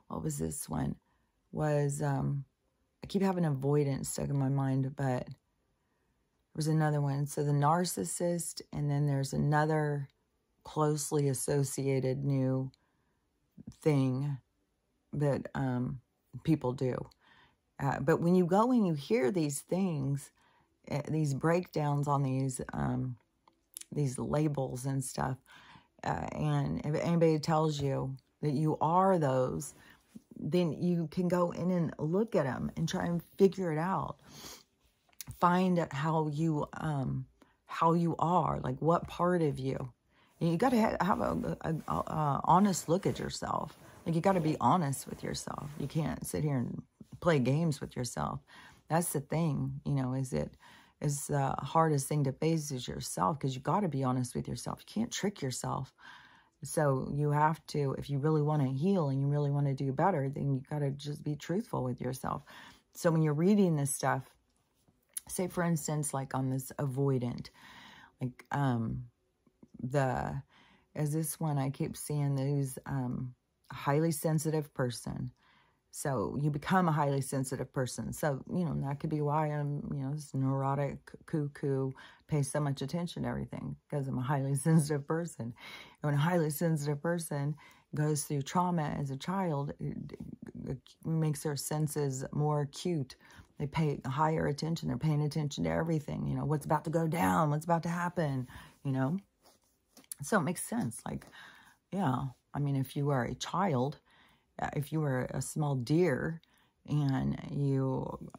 what was this one? I keep having avoidance stuck in my mind, but there was another one. So the narcissist, and then there's another closely associated new thing that people do. But when you go and you hear these things, these breakdowns on these labels and stuff, and if anybody tells you that you are those, then you can go in and look at them and try and figure it out. Find out how you are, like what part of you. And you got to have a honest look at yourself. Like you got to be honest with yourself. You can't sit here and play games with yourself. That's the thing, you know, is is the hardest thing to face is yourself, because you got to be honest with yourself. You can't trick yourself. So you have to, if you really want to heal and you really want to do better, then you got to just be truthful with yourself. So when you're reading this stuff, say for instance, like on this avoidant, like as this one, I keep seeing those highly sensitive person. So you become a highly sensitive person. So, you know, that could be why I'm, you know, this neurotic cuckoo, pays so much attention to everything, because I'm a highly sensitive person. And when a highly sensitive person goes through trauma as a child, it makes their senses more acute. They pay higher attention. They're paying attention to everything. You know, what's about to go down, what's about to happen, you know. So it makes sense. Like, yeah, I mean, if you are a child, if you were a small deer and you,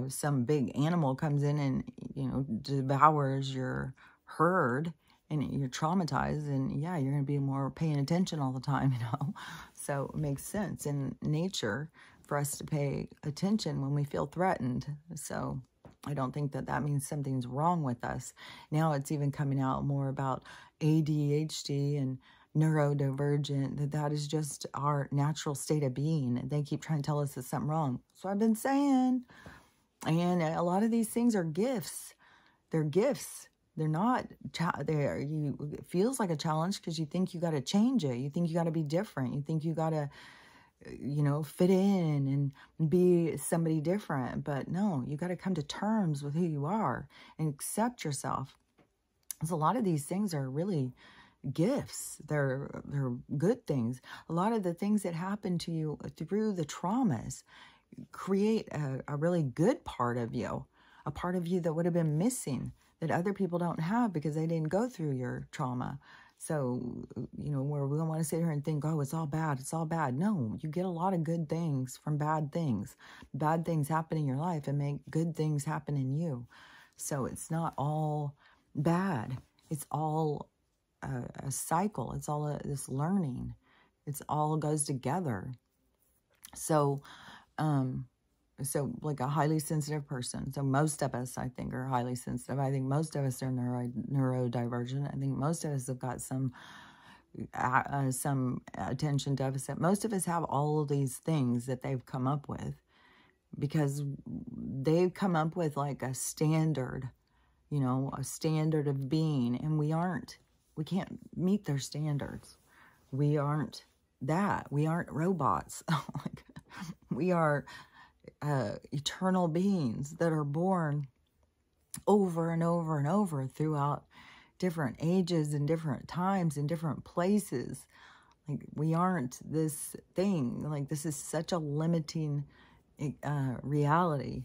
some big animal comes in and, you know, devours your herd and you're traumatized, and yeah, you're going to be more paying attention all the time, you know. So it makes sense in nature for us to pay attention when we feel threatened. So I don't think that that means something's wrong with us. Now it's even coming out more about ADHD and neurodivergent, that is just our natural state of being. And they keep trying to tell us there's something wrong. So I've been saying, and a lot of these things are gifts. They're gifts. They're not, it feels like a challenge because you think you got to change it. You think you got to be different. You think you got to, you know, fit in and be somebody different. But no, you got to come to terms with who you are and accept yourself. Because a lot of these things are really gifts. They're good things. A lot of the things that happen to you through the traumas create a really good part of you, a part of you that would have been missing, that other people don't have because they didn't go through your trauma. So, you know, where we don't want to sit here and think, oh, it's all bad, it's all bad. No, you get a lot of good things from bad things. Bad things happen in your life and make good things happen in you. So it's not all bad. It's all a cycle. It's all this learning. It's all goes together. So, so like a highly sensitive person. So most of us, I think, are highly sensitive. I think most of us are neurodivergent. I think most of us have got some attention deficit. Most of us have all of these things that they've come up with because they've come up with like a standard, you know, a standard of being, and we aren't. We can't meet their standards. We aren't that. We aren't robots. We are eternal beings that are born over and over and over throughout different ages and different times and different places. Like, we aren't this thing. Like, this is such a limiting reality.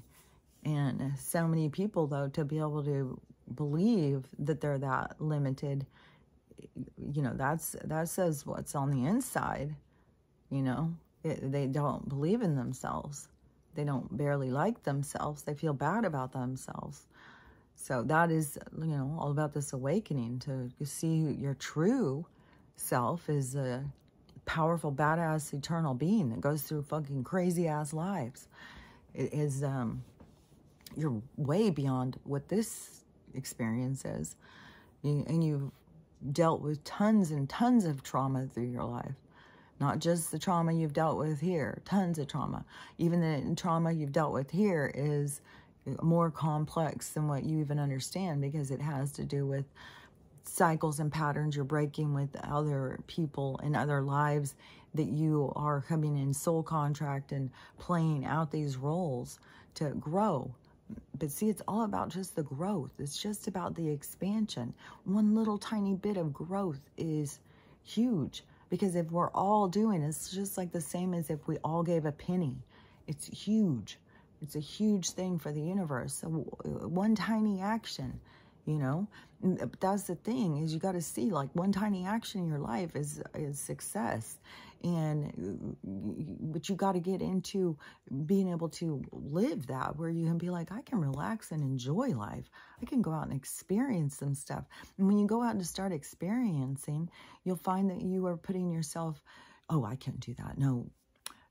And so many people, though, to be able to believe that they're that limited, you know, that says what's on the inside, you know. They don't believe in themselves. They don't barely like themselves. They feel bad about themselves. So that is, you know, all about this awakening to see your true self is a powerful, badass, eternal being that goes through fucking crazy-ass lives. It is, you're way beyond what this experience is. And you've dealt with tons and tons of trauma through your life. Not just the trauma you've dealt with here, tons of trauma. Even the trauma you've dealt with here is more complex than what you even understand, because it has to do with cycles and patterns you're breaking with other people in other lives, that you are coming in soul contract and playing out these roles to grow. But see, it's all about just the growth. It's just about the expansion. One little tiny bit of growth is huge. Because if we're all doing it, it's just like the same as if we all gave a penny. It's huge. It's a huge thing for the universe. So one tiny action, you know. But that's the thing, is you got to see, like, one tiny action in your life is success. But you got to get into being able to live that, where you can be like, I can relax and enjoy life. I can go out and experience some stuff. And when you go out and start experiencing, you'll find that you are putting yourself, oh, I can't do that. No,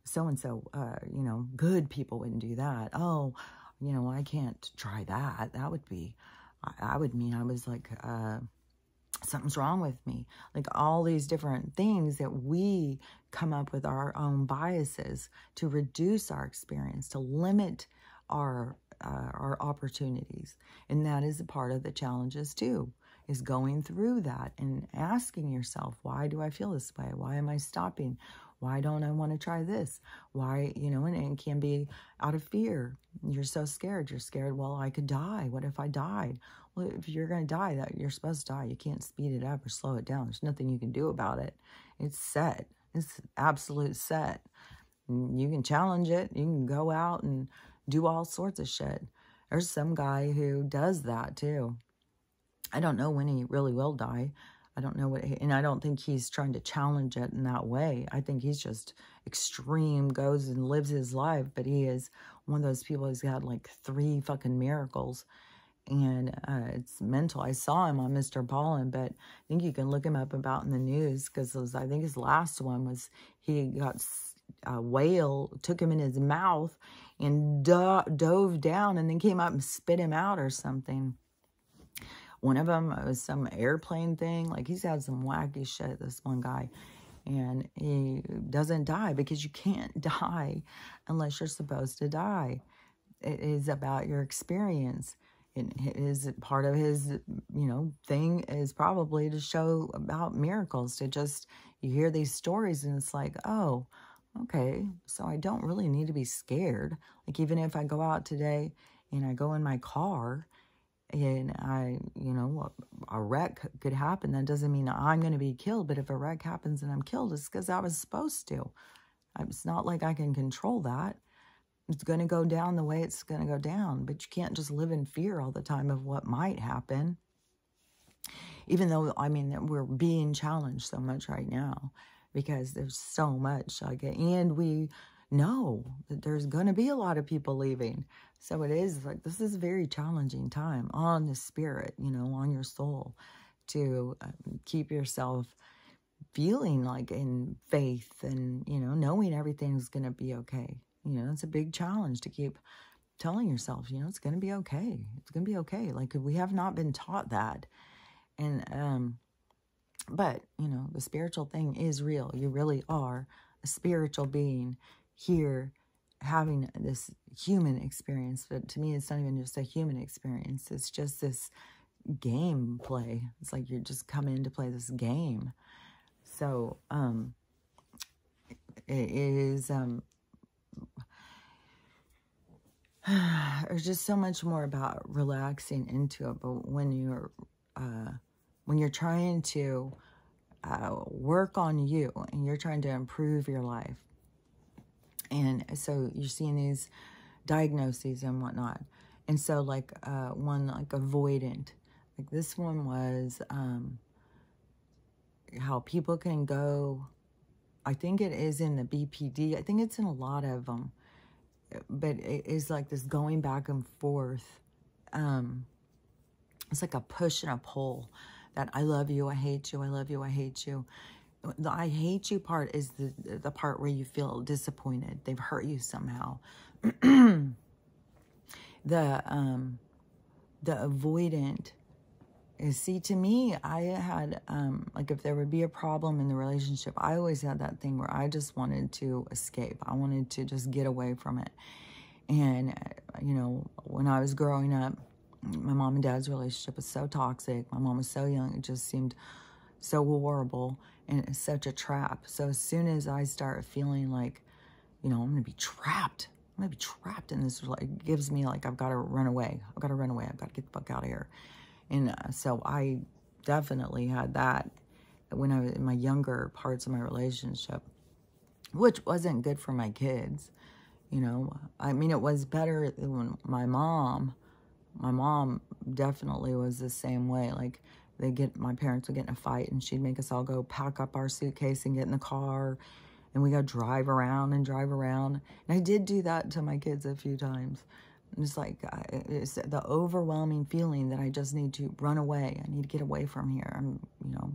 so-and-so, you know, good people wouldn't do that. Oh, you know, I can't try that. That would be, I would mean I was like, something's wrong with me. Like all these different things that we come up with our own biases to reduce our experience, to limit our opportunities. And that is a part of the challenges too, is going through that and asking yourself, why do I feel this way? Why am I stopping? Why don't I want to try this? Why, you know, and it can be out of fear. You're so scared. You're scared, well, I could die. What if I died? Well, if you're going to die, that you're supposed to die. You can't speed it up or slow it down. There's nothing you can do about it. It's set. It's absolute set. You can challenge it. You can go out and do all sorts of shit. There's some guy who does that too. I don't know when he really will die. I don't know what, and I don't think he's trying to challenge it in that way. I think he's just extreme, goes and lives his life, but he is one of those people who's had like 3 fucking miracles, and it's mental. I saw him on Mr. Pollen, but I think you can look him up about in the news, because I think his last one was he got a whale, took him in his mouth and dove down and then came up and spit him out or something. One of them was some airplane thing. Like, he's had some wacky shit, this one guy. And he doesn't die, because you can't die unless you're supposed to die. It is about your experience. It is part of his, you know, thing is probably to show about miracles, to just, you hear these stories and it's like, oh, okay, so I don't really need to be scared. Like, even if I go out today and I go in my car and you know, a wreck could happen, that doesn't mean I'm going to be killed. But if a wreck happens and I'm killed, it's because I was supposed to. It's not like I can control that. It's going to go down the way it's going to go down. But you can't just live in fear all the time of what might happen. Even though, I mean, that we're being challenged so much right now, because there's so much, like, and we know that there's going to be a lot of people leaving. So it is like, this is a very challenging time on the spirit, you know, on your soul, to keep yourself feeling like in faith and, you know, knowing everything's going to be okay. You know, it's a big challenge to keep telling yourself, you know, it's going to be okay. It's going to be okay. Like, we have not been taught that. And, but, you know, the spiritual thing is real. You really are a spiritual being here having this human experience. But to me, it's not even just a human experience. It's just this game play. It's like you're just coming to play this game. So, it is, there's just so much more about relaxing into it. But when you're trying to work on you and you're trying to improve your life, and so you're seeing these diagnoses and whatnot, and so like one like avoidant, like this one was how people can go, I think it is in the BPD, I think it's in a lot of them, but it is like this going back and forth. It's like a push and a pull, that I love you, I hate you, I love you, I hate you. The I hate you part is the part where you feel disappointed. They've hurt you somehow. The avoidant is, see, to me, I had, like, if there would be a problem in the relationship, I always had that thing where I just wanted to escape. I wanted to just get away from it. And, you know, when I was growing up, my mom and dad's relationship was so toxic. My mom was so young. It just seemed so horrible, and it's such a trap. So as soon as I start feeling like, you know, I'm going to be trapped. I'm going to be trapped in this, like, gives me like, I've got to run away. I've got to run away. I've got to get the fuck out of here. And so I definitely had that when I was in my younger parts of my relationship, which wasn't good for my kids. You know, I mean, it was better when my mom definitely was the same way. Like, my parents would get in a fight and she'd make us all go pack up our suitcase and get in the car, and we go drive around. And I did do that to my kids a few times. It's like, it's the overwhelming feeling that I just need to run away. I need to get away from here. You know.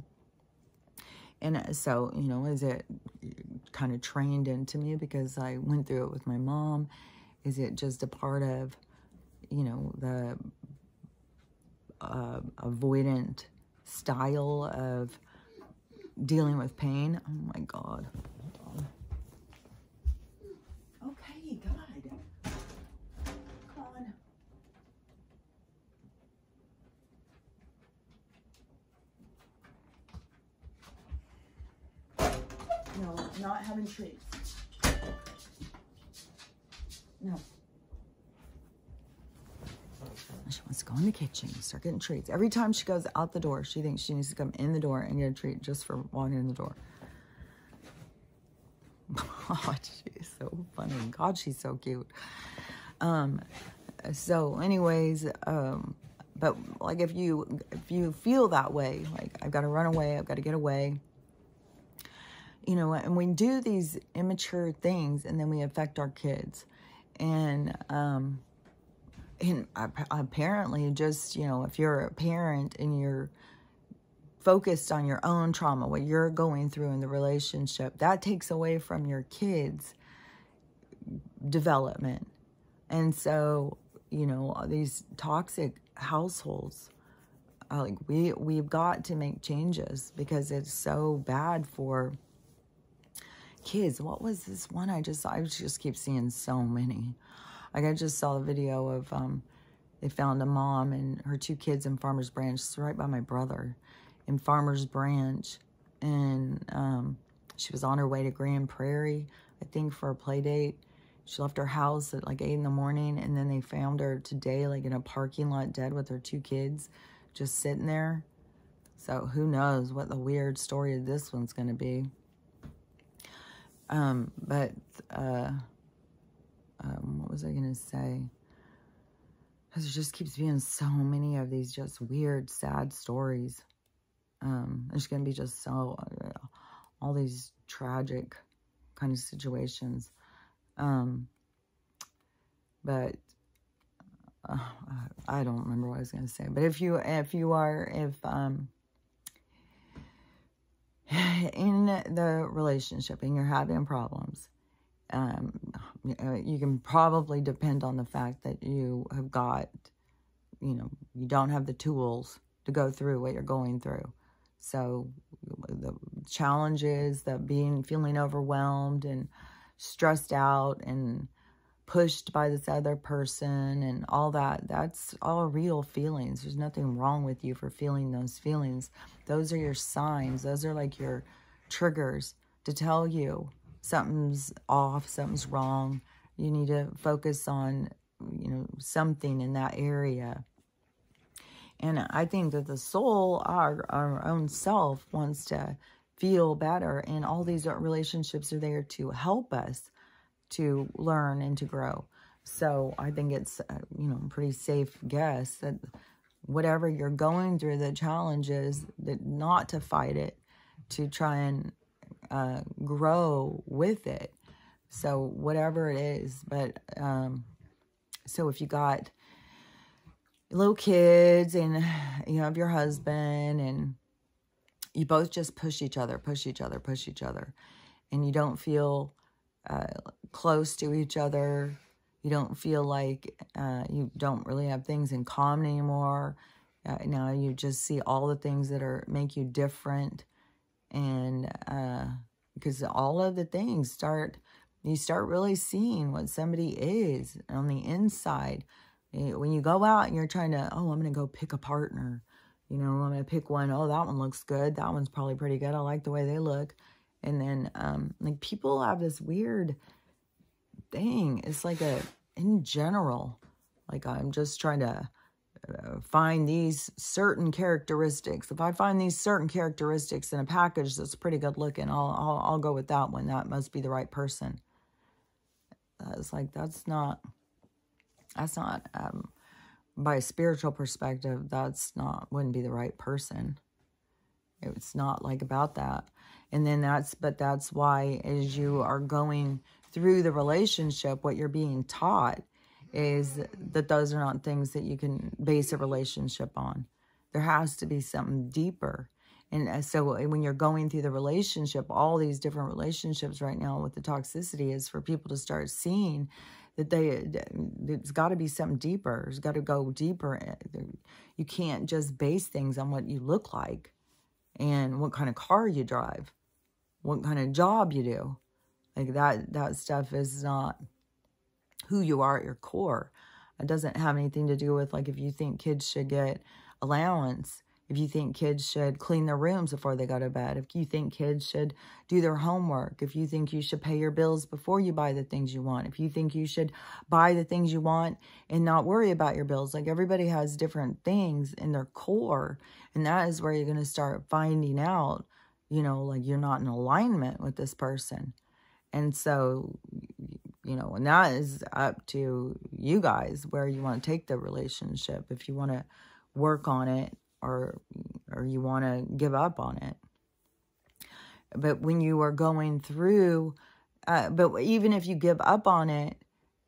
And so, you know, is it kind of trained into me because I went through it with my mom? Is it just a part of you know, the avoidant style of dealing with pain. Oh my God. Hold on. Okay, God. Come on. No, not having treats. No. She wants to go in the kitchen, start getting treats. Every time she goes out the door, she thinks she needs to come in the door and get a treat just for walking in the door. God, she's so funny. God, she's so cute. So anyways, but like if you feel that way, like I've got to run away, I've got to get away, you know, and we do these immature things and then we affect our kids. And apparently just, you know, if you're a parent and you're focused on your own trauma, what you're going through in the relationship, that takes away from your kids' development. And so, you know, these toxic households, like we've got to make changes because it's so bad for kids. What was this one I just keep seeing so many. Like I just saw the video of they found a mom and her 2 kids in Farmers Branch. It's right by my brother in Farmers Branch. And she was on her way to Grand Prairie, I think, for a play date. She left her house at like 8 in the morning, and then they found her today like in a parking lot dead with her 2 kids just sitting there. So who knows what the weird story of this one's going to be. What was I going to say? Because there just keeps being so many of these just weird, sad stories. There's going to be just so, all these tragic kind of situations. But I don't remember what I was going to say. But if you are in the relationship and you're having problems, you can probably depend on the fact that you have got, you know, you don't have the tools to go through what you're going through. So the challenges, feeling overwhelmed and stressed out and pushed by this other person and all that, that's all real feelings. There's nothing wrong with you for feeling those feelings. Those are your signs. Those are like your triggers to tell you something's off, something's wrong. You need to focus on, you know, something in that area. And I think that the soul, our own self, wants to feel better. And all these relationships are there to help us to learn and to grow. So I think it's, you know, a pretty safe guess that whatever you're going through, the challenge is that not to fight it, to try and grow with it. So whatever it is, but so if you got little kids and you have your husband and you both just push each other, and you don't feel close to each other, you don't feel like you don't really have things in common anymore. Now you just see all the things that make you different, and because all of the things you start really seeing what somebody is on the inside. When you go out and you're trying to, oh, I'm going to go pick a partner, you know, I'm going to pick one. Oh, that one looks good. That one's probably pretty good. I like the way they look. And then, like, people have this weird thing. It's like in general, like, I'm just trying to find these certain characteristics. If I find these certain characteristics in a package that's pretty good looking, I'll go with that one. That must be the right person. It's like, that's not, by a spiritual perspective, wouldn't be the right person. It's not like about that. And then that's why as you are going through the relationship, what you're being taught is that those are not things that you can base a relationship on. There has to be something deeper. And so when you're going through the relationship, all these different relationships right now with the toxicity is for people to start seeing that it's got to be something deeper. It's got to go deeper. You can't just base things on what you look like and what kind of car you drive, what kind of job you do. Like that stuff is not who you are at your core. It doesn't have anything to do with, like, if you think kids should get allowance, if you think kids should clean their rooms before they go to bed, if you think kids should do their homework, if you think you should pay your bills before you buy the things you want, if you think you should buy the things you want and not worry about your bills. Like, everybody has different things in their core, and that is where you're going to start finding out, you know, like, you're not in alignment with this person. And so, you know, and that is up to you guys where you want to take the relationship, if you want to work on it or you want to give up on it. But when you are going through, but even if you give up on it,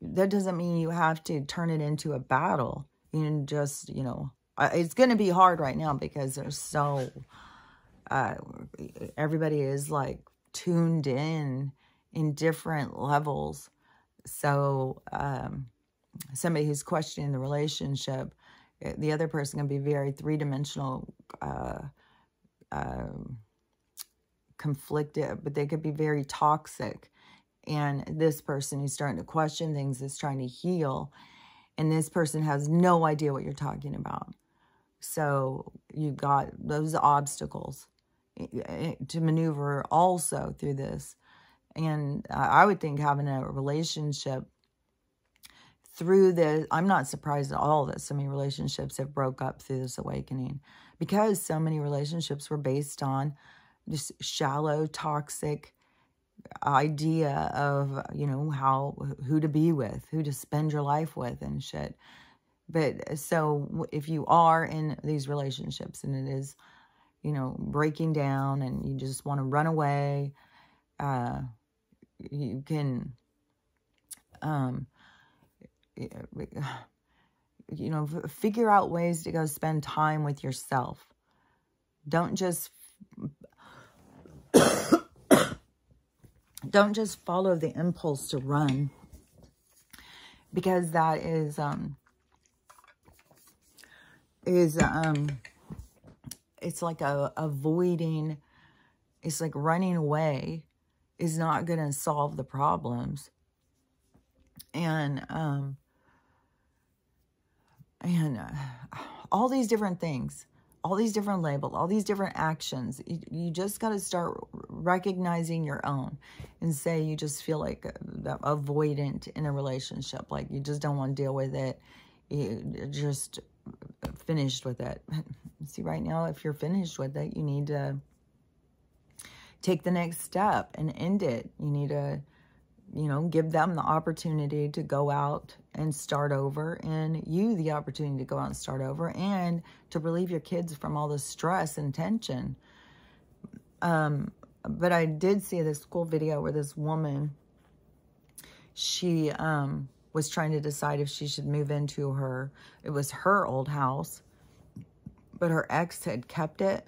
that doesn't mean you have to turn it into a battle. You can just, you know, it's going to be hard right now because there's so, everybody is like tuned in different levels. So somebody who's questioning the relationship, the other person can be very three-dimensional, conflicted, but they could be very toxic. And this person who's starting to question things is trying to heal, and this person has no idea what you're talking about. So you got those obstacles to maneuver also through this. And I would think having a relationship through this, I'm not surprised at all that so many relationships have broke up through this awakening, because so many relationships were based on this shallow, toxic idea of, you know, who to be with, who to spend your life with and shit. But so if you are in these relationships and it is, you know, breaking down and you just want to run away, you can, you know, figure out ways to go spend time with yourself. Don't just follow the impulse to run, because that is it's like avoiding, it's like running away is not going to solve the problems. And all these different things, all these different labels, all these different actions, you just got to start recognizing your own and say you just feel like avoidant in a relationship. Like you just don't want to deal with it. You're just finished with it. See, right now, if you're finished with it, you need to take the next step and end it. You need to, you know, give them the opportunity to go out and start over, and you the opportunity to go out and start over, and to relieve your kids from all the stress and tension. But I did see this cool video where this woman, she was trying to decide if she should move into it was her old house, but her ex had kept it.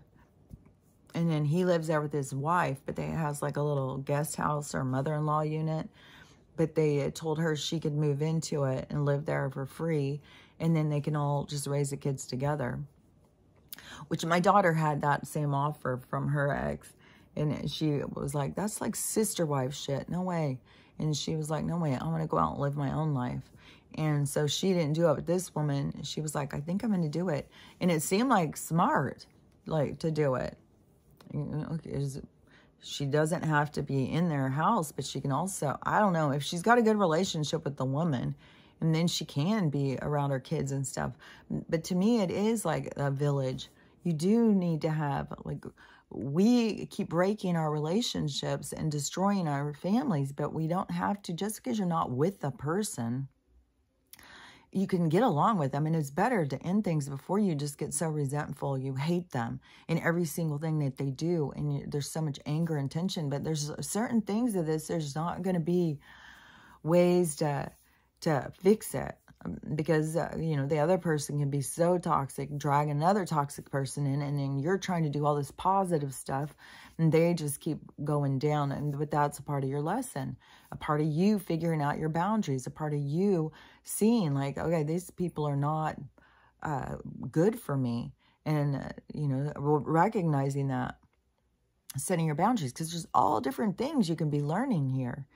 And then he lives there with his wife, but they has like a little guest house or mother-in-law unit. But they told her she could move into it and live there for free. And then they can all just raise the kids together. Which my daughter had that same offer from her ex. And she was like, that's like sister wife shit. No way. And she was like, no way. I'm going to go out and live my own life. And so she didn't do it. But this woman, she was like, I think I'm going to do it. And it seemed like smart, like, to do it. You know, she doesn't have to be in their house, but she can also, I don't know, if she's got a good relationship with the woman, and then she can be around her kids and stuff. But to me, it is like a village. You do need to have, like, we keep breaking our relationships and destroying our families, but we don't have to, just because you're not with the person, you can get along with them. And it's better to end things before you just get so resentful. You hate them in every single thing that they do. And there's so much anger and tension. But there's certain things of this, there's not going to be ways to fix it. because, you know, the other person can be so toxic, drag another toxic person in, and then you're trying to do all this positive stuff, and they just keep going down. But that's a part of your lesson, a part of you figuring out your boundaries, a part of you seeing like, okay, these people are not good for me. And, you know, recognizing that, setting your boundaries, because there's all different things you can be learning here.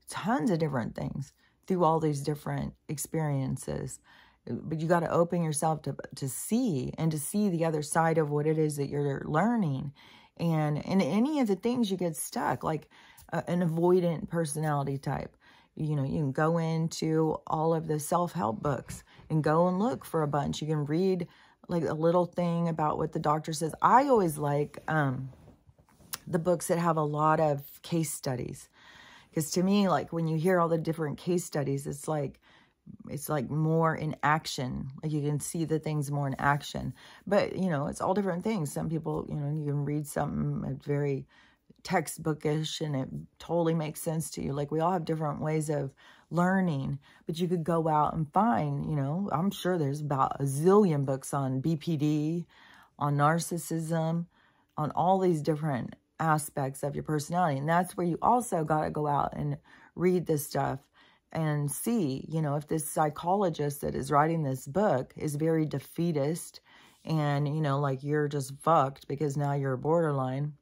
Tons of different things through all these different experiences. But you got to open yourself to see, and to see the other side of what it is that you're learning. And in any of the things you get stuck, like an avoidant personality type, you know, you can go into all of the self-help books and go and look for a bunch. You can read like a little thing about what the doctor says. I always like the books that have a lot of case studies. Because to me, like when you hear all the different case studies, it's like more in action. Like you can see the things more in action. But, you know, it's all different things. Some people, you know, you can read something that's very textbookish and it totally makes sense to you. Like we all have different ways of learning, but you could go out and find, you know, I'm sure there's about a zillion books on BPD, on narcissism, on all these different aspects of your personality. And that's where you also got to go out and read this stuff and see, you know, if this psychologist that is writing this book is very defeatist and, you know, like you're just fucked because now you're borderline,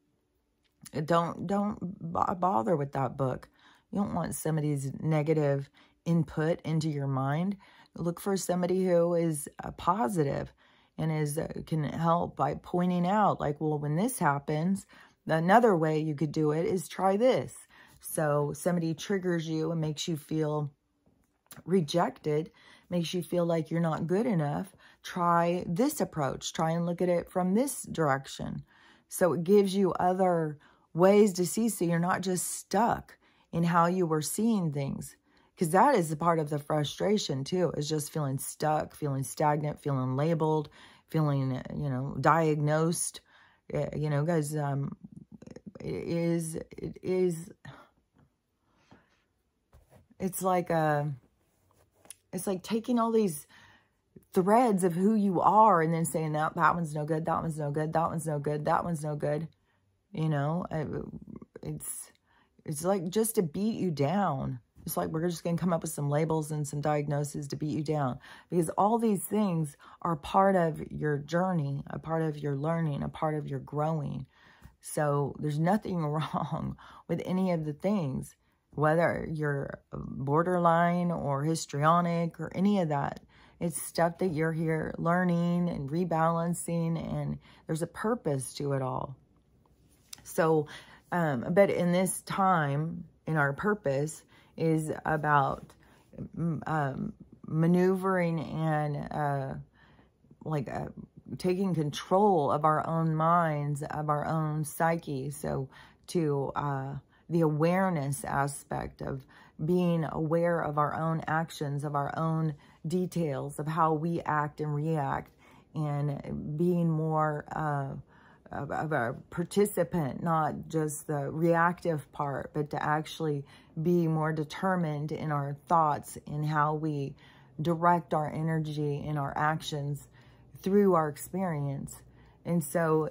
don't bother with that book. You don't want somebody's negative input into your mind. Look for somebody who is positive and can help by pointing out like, well, when this happens, another way you could do it is try this. So somebody triggers you and makes you feel rejected, makes you feel like you're not good enough. Try this approach. Try and look at it from this direction. So it gives you other ways to see, so you're not just stuck in how you were seeing things. Because that is a part of the frustration too, is just feeling stuck, feeling stagnant, feeling labeled, feeling, you know, diagnosed. You know, guys, it's like taking all these threads of who you are and then saying that one's no good, that one's no good, that one's no good, that one's no good. You know, it's like just to beat you down. It's like we're just going to come up with some labels and some diagnoses to beat you down, because all these things are part of your journey, a part of your learning, a part of your growing. So there's nothing wrong with any of the things, whether you're borderline or histrionic or any of that. It's stuff that you're here learning and rebalancing, and there's a purpose to it all. So, but in this time, in our purpose is about maneuvering and taking control of our own minds, of our own psyche. So to the awareness aspect of being aware of our own actions, of our own details, of how we act and react, and being more of a participant, not just the reactive part, but to actually be more determined in our thoughts, in how we direct our energy and our actions through our experience. And so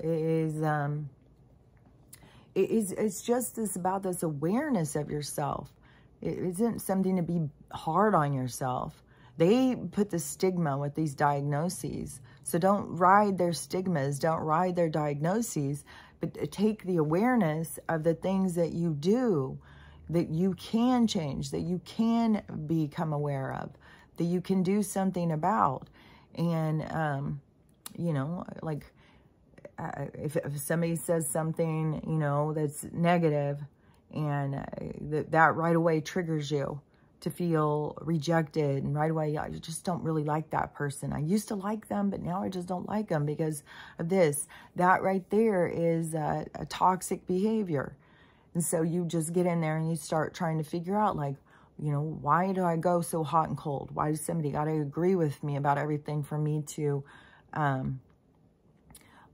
it's just this about this awareness of yourself. It isn't something to be hard on yourself. They put the stigma with these diagnoses. So don't ride their stigmas, don't ride their diagnoses, but take the awareness of the things that you do, that you can change, that you can become aware of, that you can do something about. And, you know, like if somebody says something, you know, that's negative, and that right away triggers you to feel rejected, and right away, I just don't really like that person. I used to like them, but now I just don't like them because of this. That right there is a toxic behavior. And so you just get in there and you start trying to figure out, like, you know, why do I go so hot and cold? Why does somebody got to agree with me about everything for me to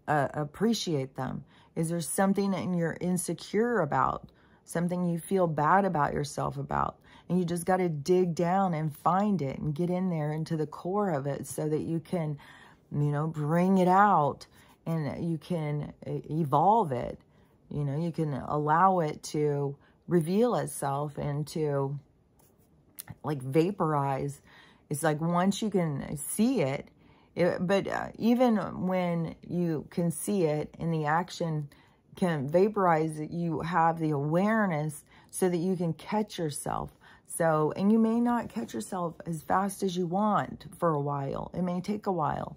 appreciate them? Is there something that you're insecure about? Something you feel bad about yourself about? And you just got to dig down and find it and get in there into the core of it so that you can, you know, bring it out and you can evolve it. You know, you can allow it to reveal itself and to like vaporize. It's like once you can see it, but even when you can see it and the action can vaporize, you have the awareness so that you can catch yourself. So, and you may not catch yourself as fast as you want for a while. It may take a while,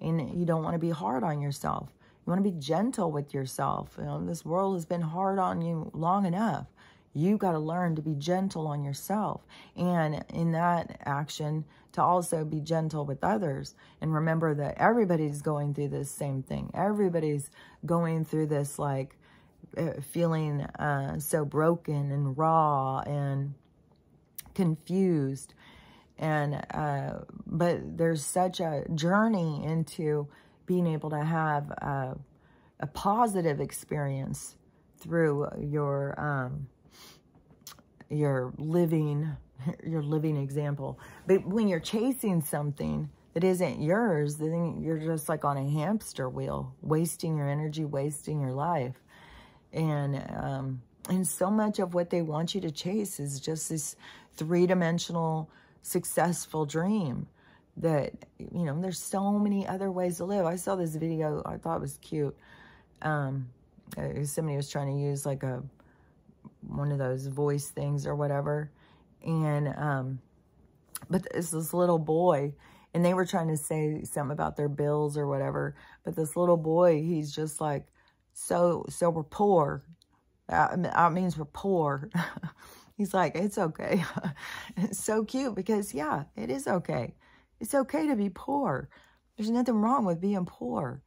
and you don't want to be hard on yourself. You want to be gentle with yourself. You know, this world has been hard on you long enough. You got to learn to be gentle on yourself. And in that action, to also be gentle with others. And remember that everybody's going through this same thing. Everybody's going through this, like, feeling so broken and raw and confused. And but there's such a journey into being able to have a positive experience through your living example. But when you're chasing something that isn't yours, then you're just like on a hamster wheel, wasting your energy, wasting your life. And so much of what they want you to chase is just this three-dimensional successful dream that, you know, there's so many other ways to live. I saw this video, I thought it was cute. Somebody was trying to use like one of those voice things or whatever. And, but it's this little boy, and they were trying to say something about their bills or whatever. But this little boy, he's just like, so we're poor. That means we're poor. He's like, it's okay. It's so cute because, yeah, it is okay. It's okay to be poor. There's nothing wrong with being poor.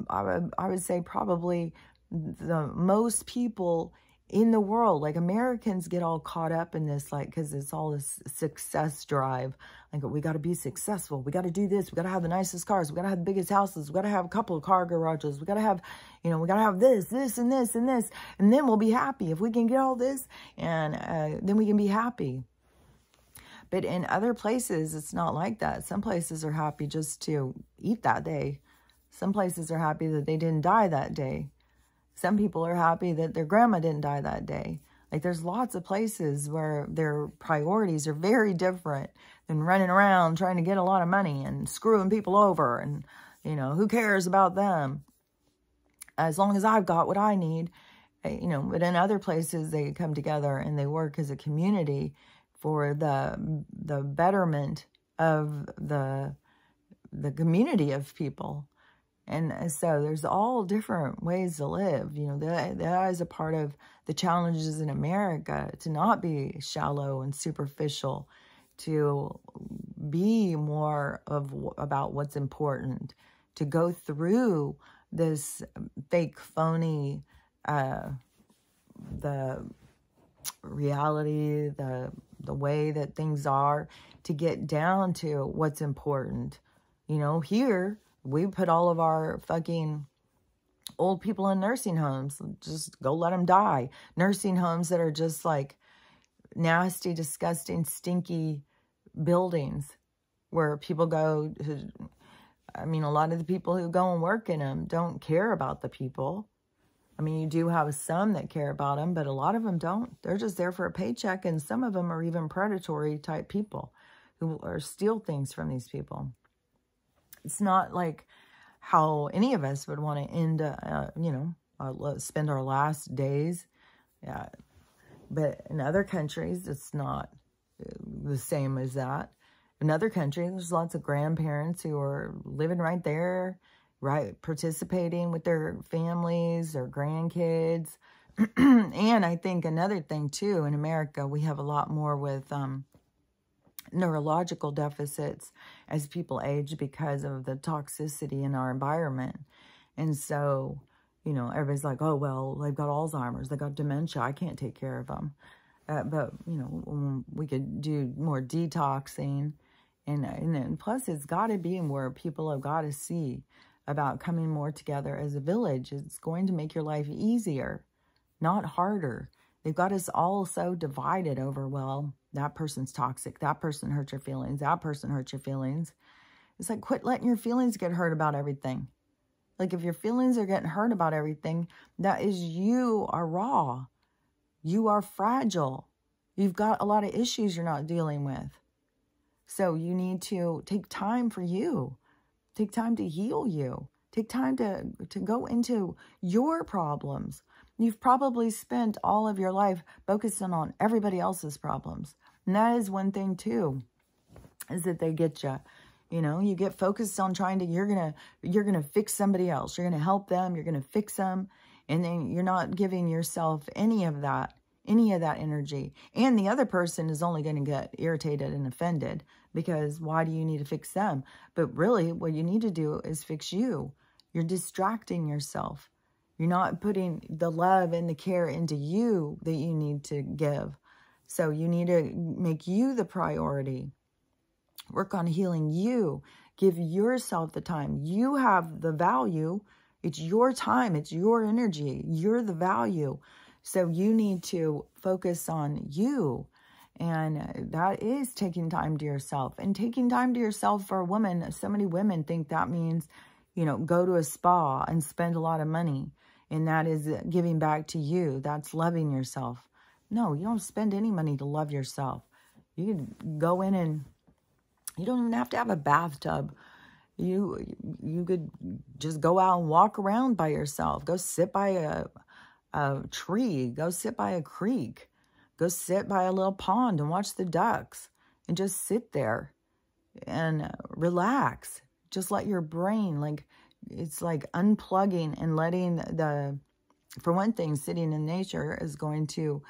I would say probably the most people in the world, like Americans, get all caught up in this, like, because it's all this success drive. Like, we got to be successful. We got to do this. We got to have the nicest cars. We got to have the biggest houses. We got to have a couple of car garages. We got to have, you know, we got to have this, and this, and this. And then we'll be happy. If we can get all this, and then we can be happy. But in other places, it's not like that. Some places are happy just to eat that day. Some places are happy that they didn't die that day. Some people are happy that their grandma didn't die that day. Like, there's lots of places where their priorities are very different than running around trying to get a lot of money and screwing people over. And, you know, who cares about them? As long as I've got what I need. You know, but in other places, they come together and they work as a community for the betterment of the community of people. And so there's all different ways to live. You know, that is a part of the challenges in America, to not be shallow and superficial, to be more about what's important, to go through this fake, phony, the reality, the way that things are, to get down to what's important. You know, here, we put all of our fucking old people in nursing homes. Just go let them die. Nursing homes that are just like nasty, disgusting, stinky buildings where people go to, I mean, a lot of the people who go and work in them don't care about the people. I mean, you do have some that care about them, but a lot of them don't. They're just there for a paycheck, and some of them are even predatory type people who steal things from these people. It's not like how any of us would want to end, you know, spend our last days. Yeah. But in other countries, it's not the same as that. In other countries, there's lots of grandparents who are living right there, right, participating with their families, their grandkids. And I think another thing, too, in America, we have a lot more with neurological deficits as people age because of the toxicity in our environment. And so, you know, everybody's like, oh, well, they've got Alzheimer's, they got dementia, I can't take care of them. But, you know, we could do more detoxing. And then plus it's got to be where people have got to see about coming more together as a village. It's going to make your life easier, not harder. They've got us all so divided over, well, That person's toxic. That person hurt your feelings. That person hurt your feelings. It's like, quit letting your feelings get hurt about everything. Like, if your feelings are getting hurt about everything, that is, you are raw. You are fragile. You've got a lot of issues you're not dealing with. So you need to take time for you. Take time to heal you. Take time to go into your problems. You've probably spent all of your life focusing on everybody else's problems. And that is one thing too, is that they get you. You know, you get focused on trying to, you're going to fix somebody else. You're going to help them. You're going to fix them. And then you're not giving yourself any of that energy. And the other person is only going to get irritated and offended, because why do you need to fix them? But really what you need to do is fix you. You're distracting yourself. You're not putting the love and the care into you that you need to give. So you need to make you the priority. Work on healing you. Give yourself the time. You have the value. It's your time. It's your energy. You're the value. So you need to focus on you. And that is taking time to yourself. And taking time to yourself for a woman, so many women think that means, you know, go to a spa and spend a lot of money. And that is giving back to you. That's loving yourself. No, you don't spend any money to love yourself. You can go in and you don't even have to have a bathtub. You could just go out and walk around by yourself. Go sit by a tree. Go sit by a creek. Go sit by a little pond and watch the ducks. And just sit there and relax. Just let your brain, like, it's like unplugging and letting for one thing, sitting in nature is going to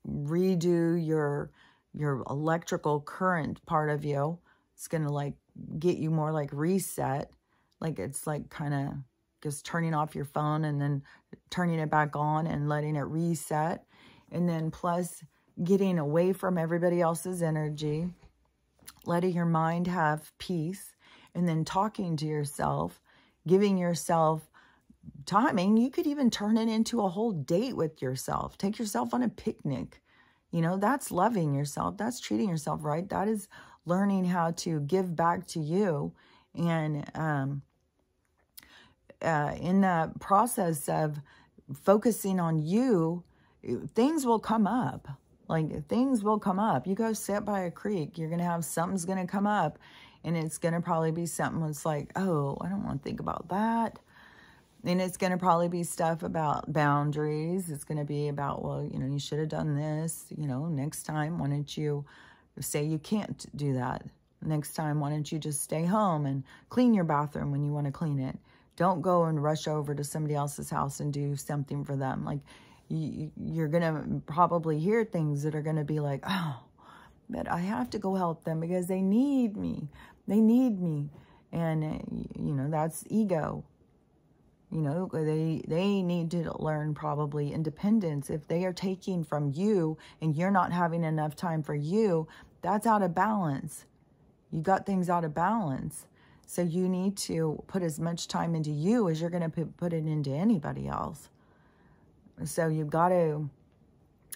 redo your electrical current part of you. It's going to like get you more like reset. Like, it's like kind of just turning off your phone and then turning it back on and letting it reset. And then plus getting away from everybody else's energy, letting your mind have peace, and then talking to yourself, giving yourself timing. You could even turn it into a whole date with yourself. Take yourself on a picnic. You know, that's loving yourself. That's treating yourself right. That is learning how to give back to you. And in that process of focusing on you, things will come up. Like, things will come up. You go sit by a creek, you're going to have something's going to come up. And it's going to probably be something that's like, oh, I don't want to think about that. And it's going to probably be stuff about boundaries. It's going to be about, well, you know, you should have done this. You know, next time, why don't you say you can't do that? Next time, why don't you just stay home and clean your bathroom when you want to clean it? Don't go and rush over to somebody else's house and do something for them. Like, you're going to probably hear things that are going to be like, oh, but I have to go help them because they need me. They need me. And, you know, that's ego. You know, they need to learn probably independence. If they are taking from you and you're not having enough time for you, that's out of balance. You got things out of balance. So you need to put as much time into you as you're going to put it into anybody else. So you've got to,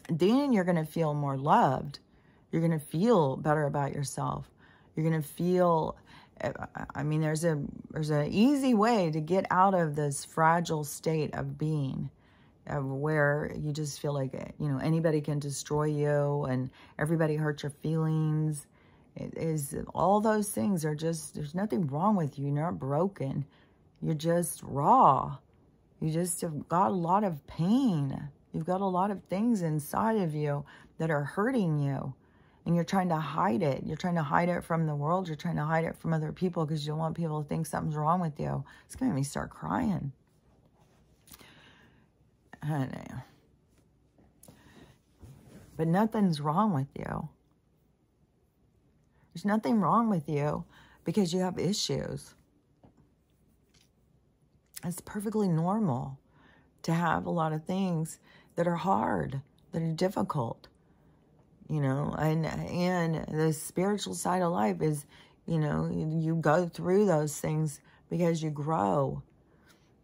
then you're going to feel more loved. You're going to feel better about yourself. You're going to feel, I mean, there's an easy way to get out of this fragile state of being, where you just feel like, you know, anybody can destroy you and everybody hurts your feelings. It is, all those things are just, there's nothing wrong with you. You're not broken. You're just raw. You just have got a lot of pain. You've got a lot of things inside of you that are hurting you. And you're trying to hide it. You're trying to hide it from the world. You're trying to hide it from other people because you don't want people to think something's wrong with you. It's going to make me start crying. I don't know. But nothing's wrong with you. There's nothing wrong with you because you have issues. It's perfectly normal to have a lot of things that are hard, that are difficult. You know, and the spiritual side of life is, you know, you go through those things because you grow.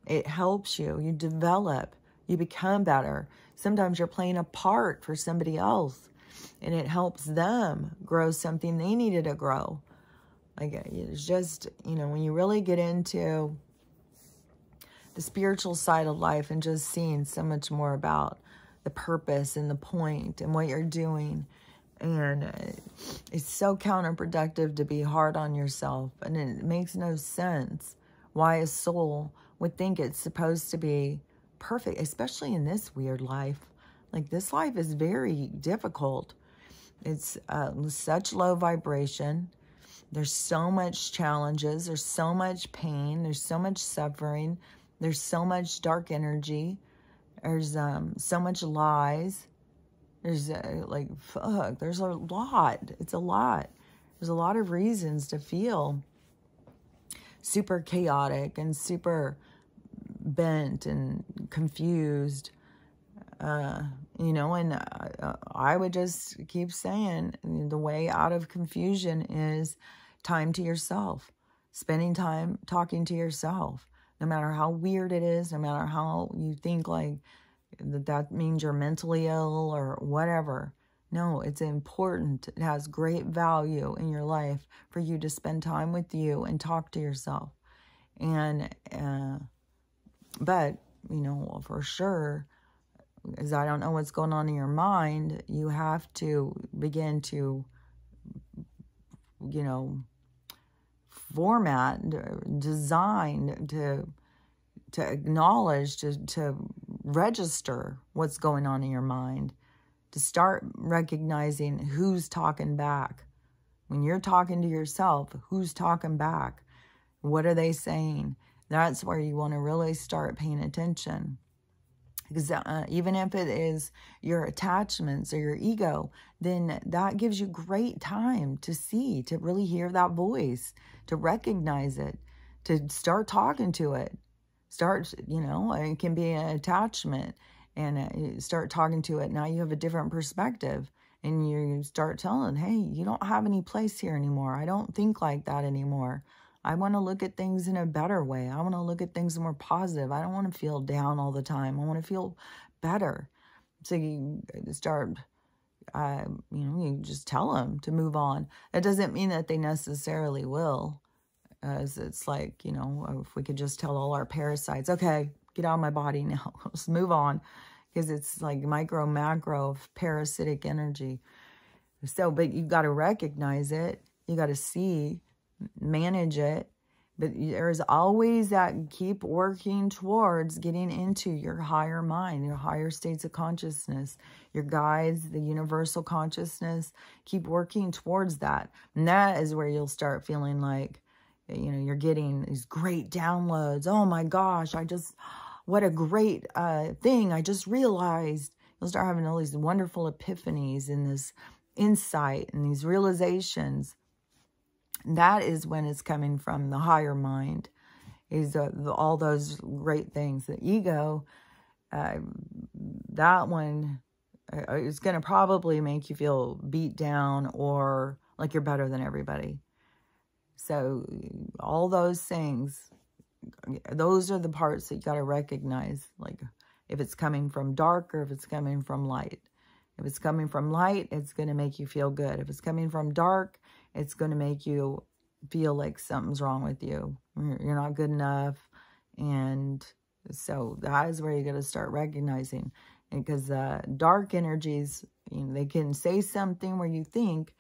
It helps you. You develop. You become better. Sometimes you're playing a part for somebody else. and it helps them grow something they needed to grow. Like, it's just, you know, when you really get into the spiritual side of life and just seeing so much more about the purpose and the point and what you're doing. And it's so counterproductive to be hard on yourself. And it makes no sense why a soul would think it's supposed to be perfect, especially in this weird life. Like, this life is very difficult. It's such low vibration. There's so much challenges. There's so much pain. There's so much suffering. There's so much dark energy. There's so much lies. There's like, fuck, there's a lot. It's a lot. There's a lot of reasons to feel super chaotic and super bent and confused. You know, and I would just keep saying the way out of confusion is time to yourself. Spending time talking to yourself. No matter how weird it is, no matter how you think like that means you're mentally ill or whatever. No, it's important. It has great value in your life for you to spend time with you and talk to yourself. And, but, you know, for sure, because I don't know what's going on in your mind, you have to begin to, you know, format, design, to acknowledge, to register what's going on in your mind, to start recognizing who's talking back. When you're talking to yourself, who's talking back? What are they saying? That's where you want to really start paying attention. Because even if it is your attachments or your ego, then that gives you great time to see, to really hear that voice, to recognize it, to start talking to it. Start, you know, it can be an attachment, and start talking to it. Now you have a different perspective, and you start telling, hey, you don't have any place here anymore. I don't think like that anymore. I want to look at things in a better way. I want to look at things more positive. I don't want to feel down all the time. I want to feel better. So you start, you know, you just tell them to move on. That doesn't mean that they necessarily will. As it's like, you know, if we could just tell all our parasites, okay, get out of my body now, let's move on. Because it's like micro, macro of parasitic energy. So, but you've got to recognize it. You got to see, manage it. But there's always that keep working towards getting into your higher mind, your higher states of consciousness, your guides, the universal consciousness. Keep working towards that. And that is where you'll start feeling like, you know, you're getting these great downloads. Oh my gosh, what a great thing. I just realized. You'll start having all these wonderful epiphanies and this insight and these realizations. That is when it's coming from the higher mind, is all those great things. The ego, that one is going to probably make you feel beat down or like you're better than everybody. So all those things, those are the parts that you got to recognize. Like if it's coming from dark or if it's coming from light. If it's coming from light, it's going to make you feel good. If it's coming from dark, it's going to make you feel like something's wrong with you. You're not good enough. And so that is where you got to start recognizing. Because dark energies, you know, they can say something where you think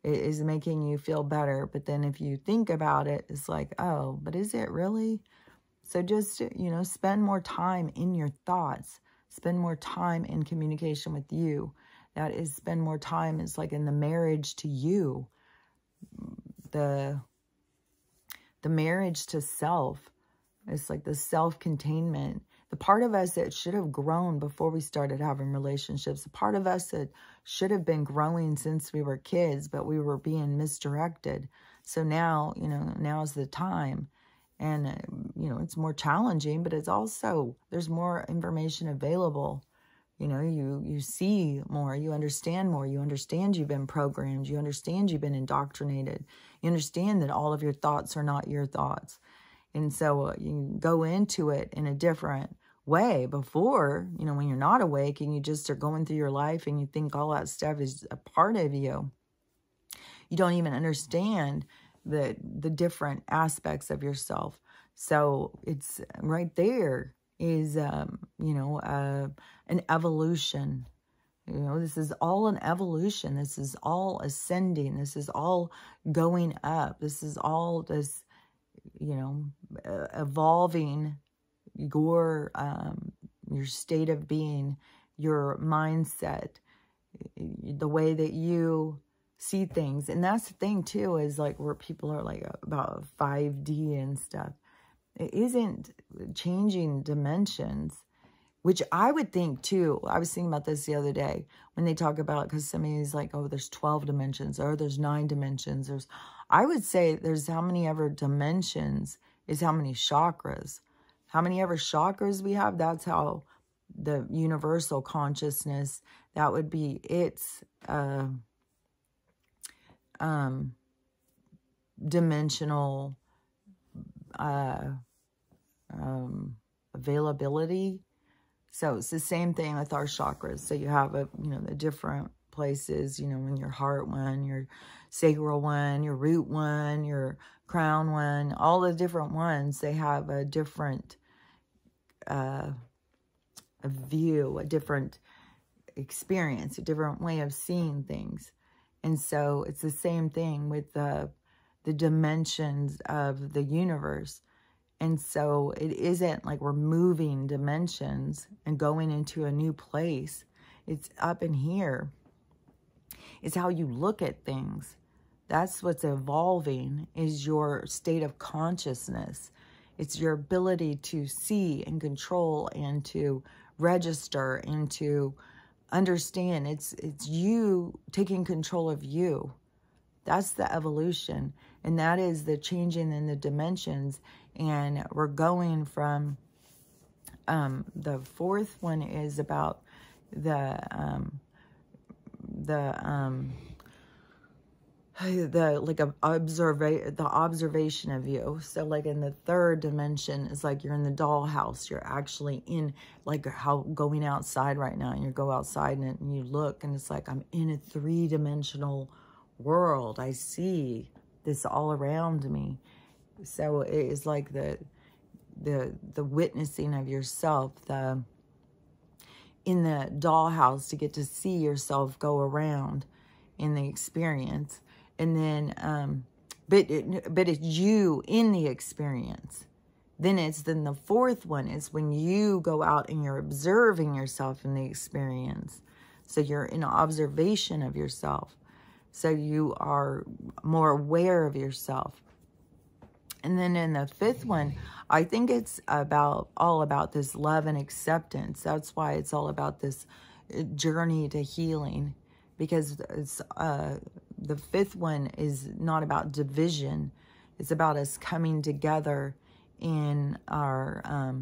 it is making you feel better. But then if you think about it, it's like, oh, but is it really? So just, you know, spend more time in your thoughts. Spend more time in communication with you. That is, spend more time, it's like in the marriage to you. The marriage to self. It's like the self-containment. The part of us that should have grown before we started having relationships. The part of us that should have been growing since we were kids, but we were being misdirected. So now, you know, now's the time. And, you know, it's more challenging, but it's also, there's more information available. You know, you see more, you understand more, you understand you've been programmed, you understand you've been indoctrinated, you understand that all of your thoughts are not your thoughts. And so you go into it in a different way before, you know, when you're not awake and you just are going through your life and you think all that stuff is a part of you. You don't even understand the different aspects of yourself. So it's right there is, you know, an evolution. You know, this is all an evolution. This is all ascending. This is all going up. This is all this, you know, evolving your state of being, your mindset, the way that you see things. And that's the thing too, is like where people are like about 5D and stuff. It isn't changing dimensions, which I would think too. I was thinking about this the other day when they talk about, because somebody's like, oh, there's 12 dimensions or there's 9 dimensions. I would say there's how many ever dimensions is how many chakras. How many ever chakras we have, that's how the universal consciousness, that would be its dimensional availability. So it's the same thing with our chakras. So you have you know, the different places, you know, in your heart one, your sacral one, your root one, your crown one, all the different ones, they have a different a view, a different experience, a different way of seeing things. And so it's the same thing with the dimensions of the universe. And so it isn't like we're moving dimensions and going into a new place. It's up in here. It's how you look at things. That's what's evolving, is your state of consciousness. It's your ability to see and control and to register and to understand. It's you taking control of you. That's the evolution. And that is the changing in the dimensions. And we're going from, the fourth one is about the like the observation of you. So like in the third dimension, it's like you're in the dollhouse. You're actually in, like how going outside right now, and you go outside and you look and it's like, I'm in a 3-dimensional world. I see this all around me. So it is like the witnessing of yourself, in the dollhouse, to get to see yourself go around in the experience. And then, but it's you in the experience. Then the fourth one is when you go out and you're observing yourself in the experience. So you're in observation of yourself. So you are more aware of yourself. And then in the fifth one, I think it's all about this love and acceptance. That's why it's all about this journey to healing. Because it's, the fifth one is not about division. It's about us coming together in our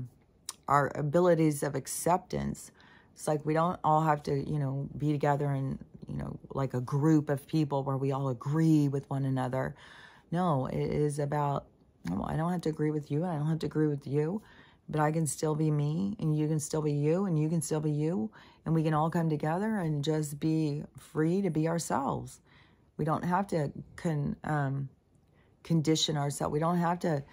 abilities of acceptance. It's like we don't all have to, you know, be together in, you know, like a group of people where we all agree with one another. No, it is about, well, I don't have to agree with you, and I don't have to agree with you, but I can still be me, and you can still be you, and you can still be you, and we can all come together and just be free to be ourselves. We don't have to condition ourselves. We don't have to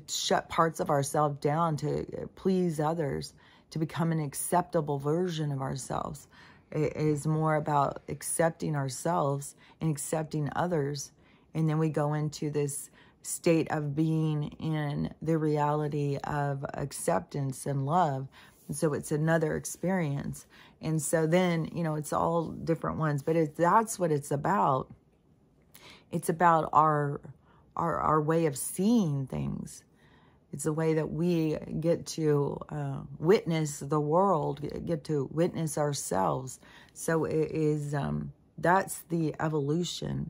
shut parts of ourselves down to please others, to become an acceptable version of ourselves. It is more about accepting ourselves and accepting others, and then we go into this state of being in the reality of acceptance and love. And so it's another experience. And so then, you know, it's all different ones, but that's what it's about. It's about our way of seeing things. It's the way that we get to witness the world, get to witness ourselves. So it is, that's the evolution.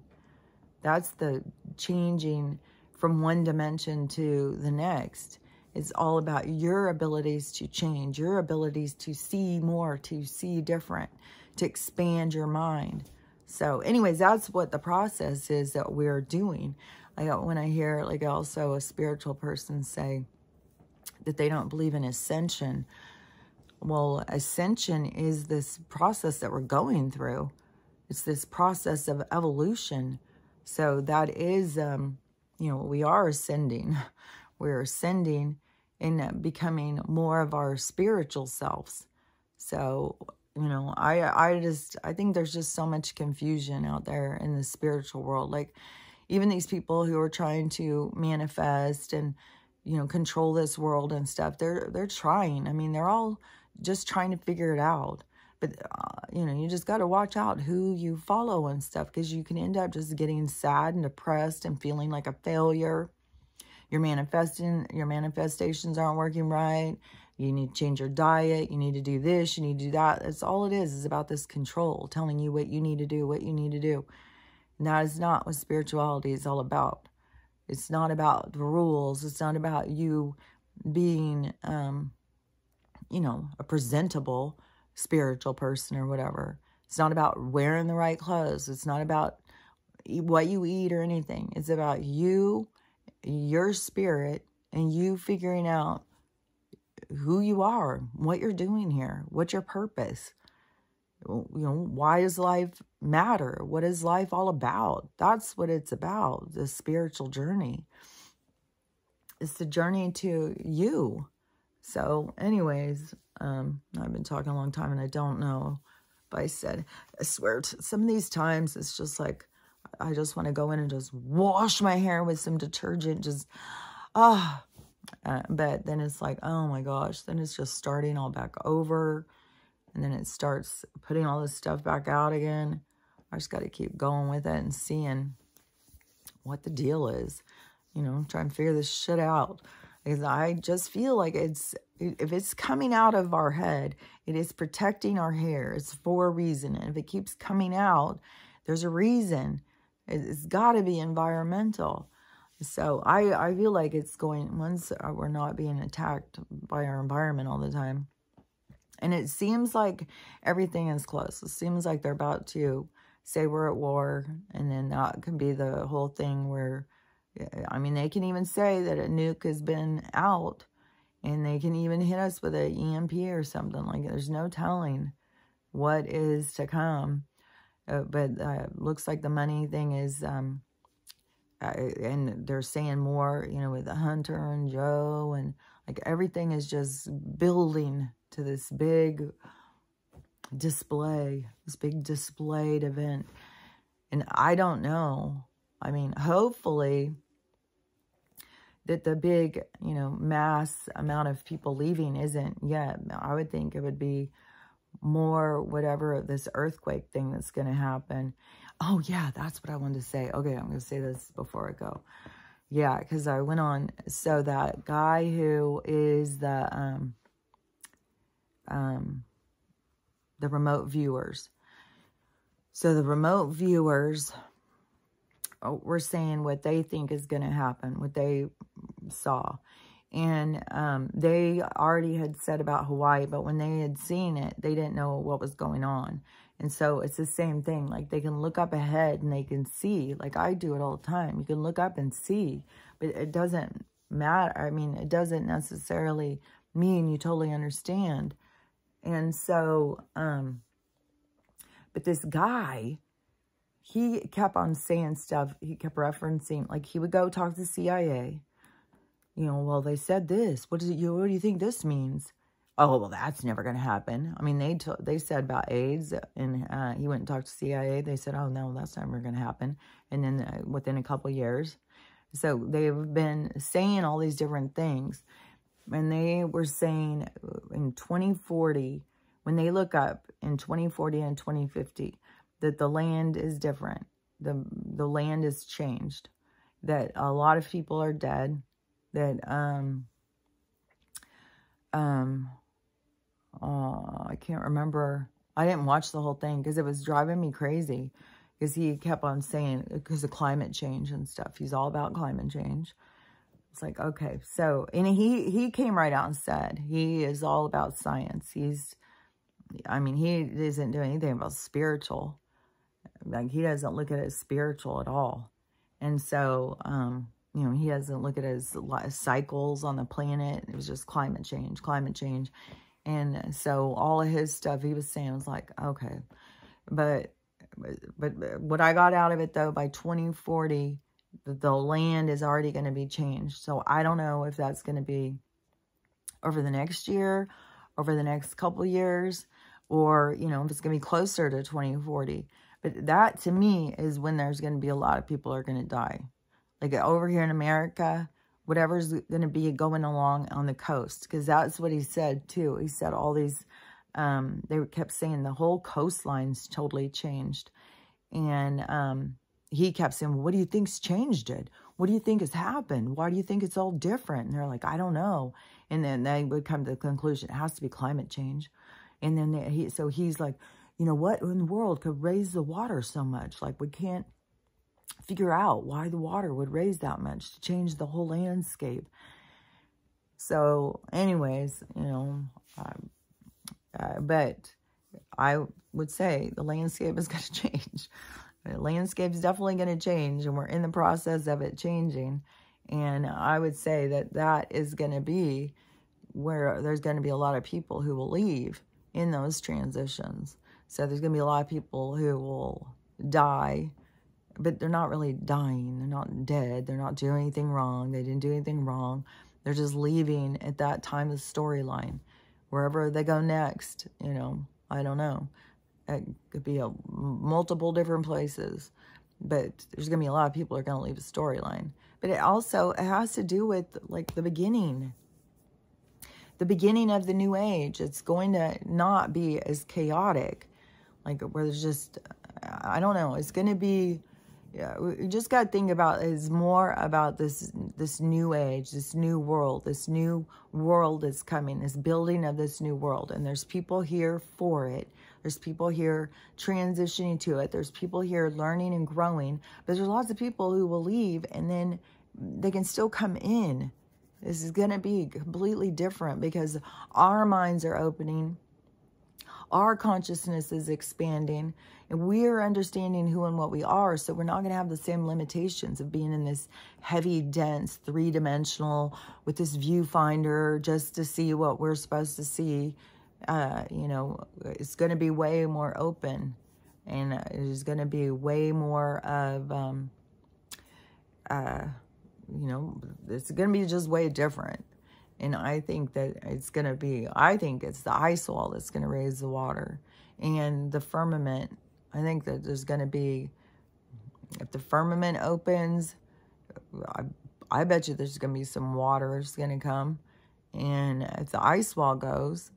That's the changing from one dimension to the next. It's all about your abilities to change, your abilities to see more, to see different, to expand your mind. So anyways, that's what the process is that we're doing. Like when I hear like also a spiritual person say that they don't believe in ascension. Well, ascension is this process that we're going through. It's this process of evolution. So that is, we are ascending. We're ascending and becoming more of our spiritual selves. So, I think there's just so much confusion out there in the spiritual world. Like, even these people who are trying to manifest and, control this world and stuff, they're trying. I mean, they're all just trying to figure it out. But, you just got to watch out who you follow and stuff, because you can end up just getting sad and depressed and feeling like a failure. Your manifestations aren't working right. You need to change your diet. You need to do this. You need to do that. That's all it is about this control, telling you what you need to do, what you need to do. And that is not what spirituality is all about. It's not about the rules. It's not about you being, a presentable spiritual person or whatever. It's not about wearing the right clothes. It's not about what you eat or anything. It's about you, your spirit, and you figuring out who you are, what you're doing here, what's your purpose. Why does life matter? What is life all about? That's what it's about, the spiritual journey. It's the journey to you. So anyways, I've been talking a long time and I don't know, but I swear some of these times it's just like, I just want to go in and just wash my hair with some detergent, but then it's like, oh my gosh, then it's just starting all back over. And then it starts putting all this stuff back out again. I just got to keep going with it and seeing what the deal is. Trying to figure this shit out. Because I just feel like if it's coming out of our head, it is protecting our hair. It's for a reason. And if it keeps coming out, there's a reason. It's got to be environmental. So I feel like it's going, once we're not being attacked by our environment all the time. And it seems like everything is close. It seems like they're about to say we're at war. And then that can be the whole thing where, I mean, they can even say that a nuke has been out. And they can even hit us with an EMP or something. Like, there's no telling what is to come. But looks like the money thing is, and they're saying more, with Hunter and Joe, and like everything is just building to this big display, this big displayed event. And I don't know. I mean, hopefully that the big, mass amount of people leaving isn't yet. I would think it would be more whatever this earthquake thing that's going to happen. Oh, yeah, that's what I wanted to say. Okay, I'm going to say this before I go. Yeah, because I went on. So that guy who is the remote viewers. So the remote viewers were saying what they think is going to happen, what they saw. And they already had said about Hawaii, but when they had seen it, they didn't know what was going on. And so it's the same thing. Like, they can look up ahead and they can see. Like, I do it all the time. You can look up and see, but it doesn't matter. I mean, it doesn't necessarily mean you totally understand. And so, but this guy, he kept on saying stuff. He kept referencing, like, he would go talk to the CIA. Well, they said this. What do you think this means? Oh, well, that's never going to happen. I mean, they said about AIDS, and he went and talked to CIA. They said, oh, no, that's never going to happen. And then within a couple of years. So they've been saying all these different things. And they were saying in 2040, when they look up in 2040 and 2050, that the land is different. The land has changed. That a lot of people are dead. That, I can't remember. I didn't watch the whole thing because it was driving me crazy. Because he kept on saying, because of climate change and stuff. He's all about climate change. It's like, okay. So, and he came right out and said, he is all about science. He doesn't do anything about spiritual. Like, he doesn't look at it as spiritual at all. And so, you know, he doesn't look at his cycles on the planet. It was just climate change, climate change. And so all of his stuff he was saying was like, okay. But what I got out of it, though, by 2040, the land is already going to be changed. So I don't know if that's going to be over the next year, over the next couple years, or, you know, if it's going to be closer to 2040. But that, to me, is when there's going to be a lot of people are going to die. Like over here in America, whatever's going to be going along on the coast. Because that's what he said, too. He said all these, they kept saying the whole coastline's totally changed. And he kept saying, well, what do you think's changed it? What do you think has happened? Why do you think it's all different? And they're like, I don't know. And then they would come to the conclusion, it has to be climate change. And then so he's like, you know, what in the world could raise the water so much? Like, we can't figure out why the water would raise that much to change the whole landscape. So anyways, you know, but I would say the landscape is going to change. The landscape is definitely going to change, and we're in the process of it changing. And I would say that that is going to be where there's going to be a lot of people who will leave in those transitions. So there's going to be a lot of people who will die, but they're not really dying. They're not dead. They're not doing anything wrong. They didn't do anything wrong. They're just leaving at that time of the storyline. Wherever they go next, you know, I don't know. It could be multiple different places. But there's going to be a lot of people who are going to leave the storyline. But it has to do with, like, the beginning. The beginning of the new age. It's going to not be as chaotic. Like, where there's just, I don't know. It's going to be, yeah, we just got to think about is more about this new age, this new world that's coming, this building of this new world. And there's people here for it. There's people here transitioning to it. There's people here learning and growing. But there's lots of people who will leave and then they can still come in. This is going to be completely different because our minds are opening. Our consciousness is expanding, and we're understanding who and what we are. So we're not going to have the same limitations of being in this heavy, dense, three-dimensional with this viewfinder just to see what we're supposed to see. You know, it's going to be way more open, and there's going to be way more of, you know, it's going to be just way different. And I think that it's going to be, I think it's the ice wall that's going to raise the water. And the firmament, I think that there's going to be, if the firmament opens, I bet you there's going to be some water that's going to come. And if the ice wall goes,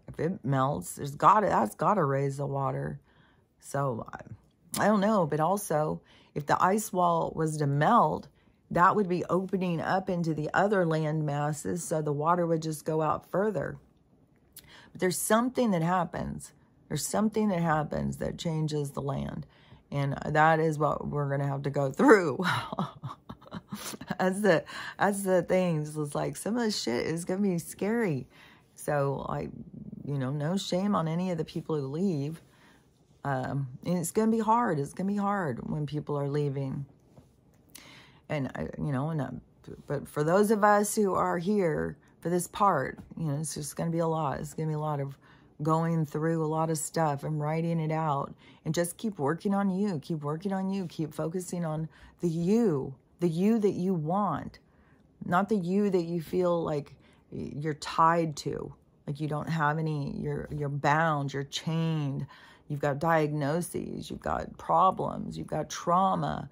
if it melts, that's got to raise the water. So I don't know. But also, if the ice wall was to melt, that would be opening up into the other land masses, so the water would just go out further. But there's something that happens. There's something that happens that changes the land. And that is what we're going to have to go through. That's the things. It's like some of this shit is going to be scary. So, you know, no shame on any of the people who leave. And it's going to be hard. It's going to be hard when people are leaving. And, you know, but for those of us who are here for this part, you know, it's just going to be a lot. It's going to be a lot of going through a lot of stuff and writing it out. And just keep working on you. Keep working on you. Keep focusing on the you that you want. Not the you that you feel like you're tied to. Like you don't have any, you're bound, you're chained. You've got diagnoses. You've got problems. You've got trauma.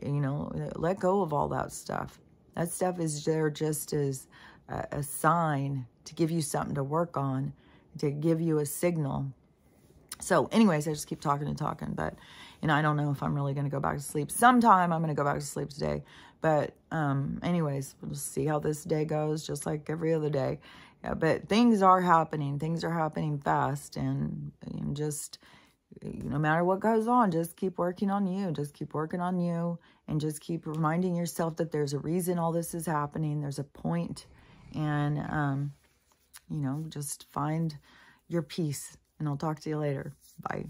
You know, let go of all that stuff. That stuff is there just as a sign to give you something to work on, to give you a signal. So anyways, I just keep talking and talking, but, and I don't know if I'm really going to go back to sleep. Sometime I'm going to go back to sleep today. But anyways, we'll see how this day goes, just like every other day. Yeah, but things are happening. Things are happening fast, and just, no matter what goes on, just keep working on you. Just keep working on you, and just keep reminding yourself that there's a reason all this is happening. There's a point, and, you know, just find your peace. And I'll talk to you later. Bye.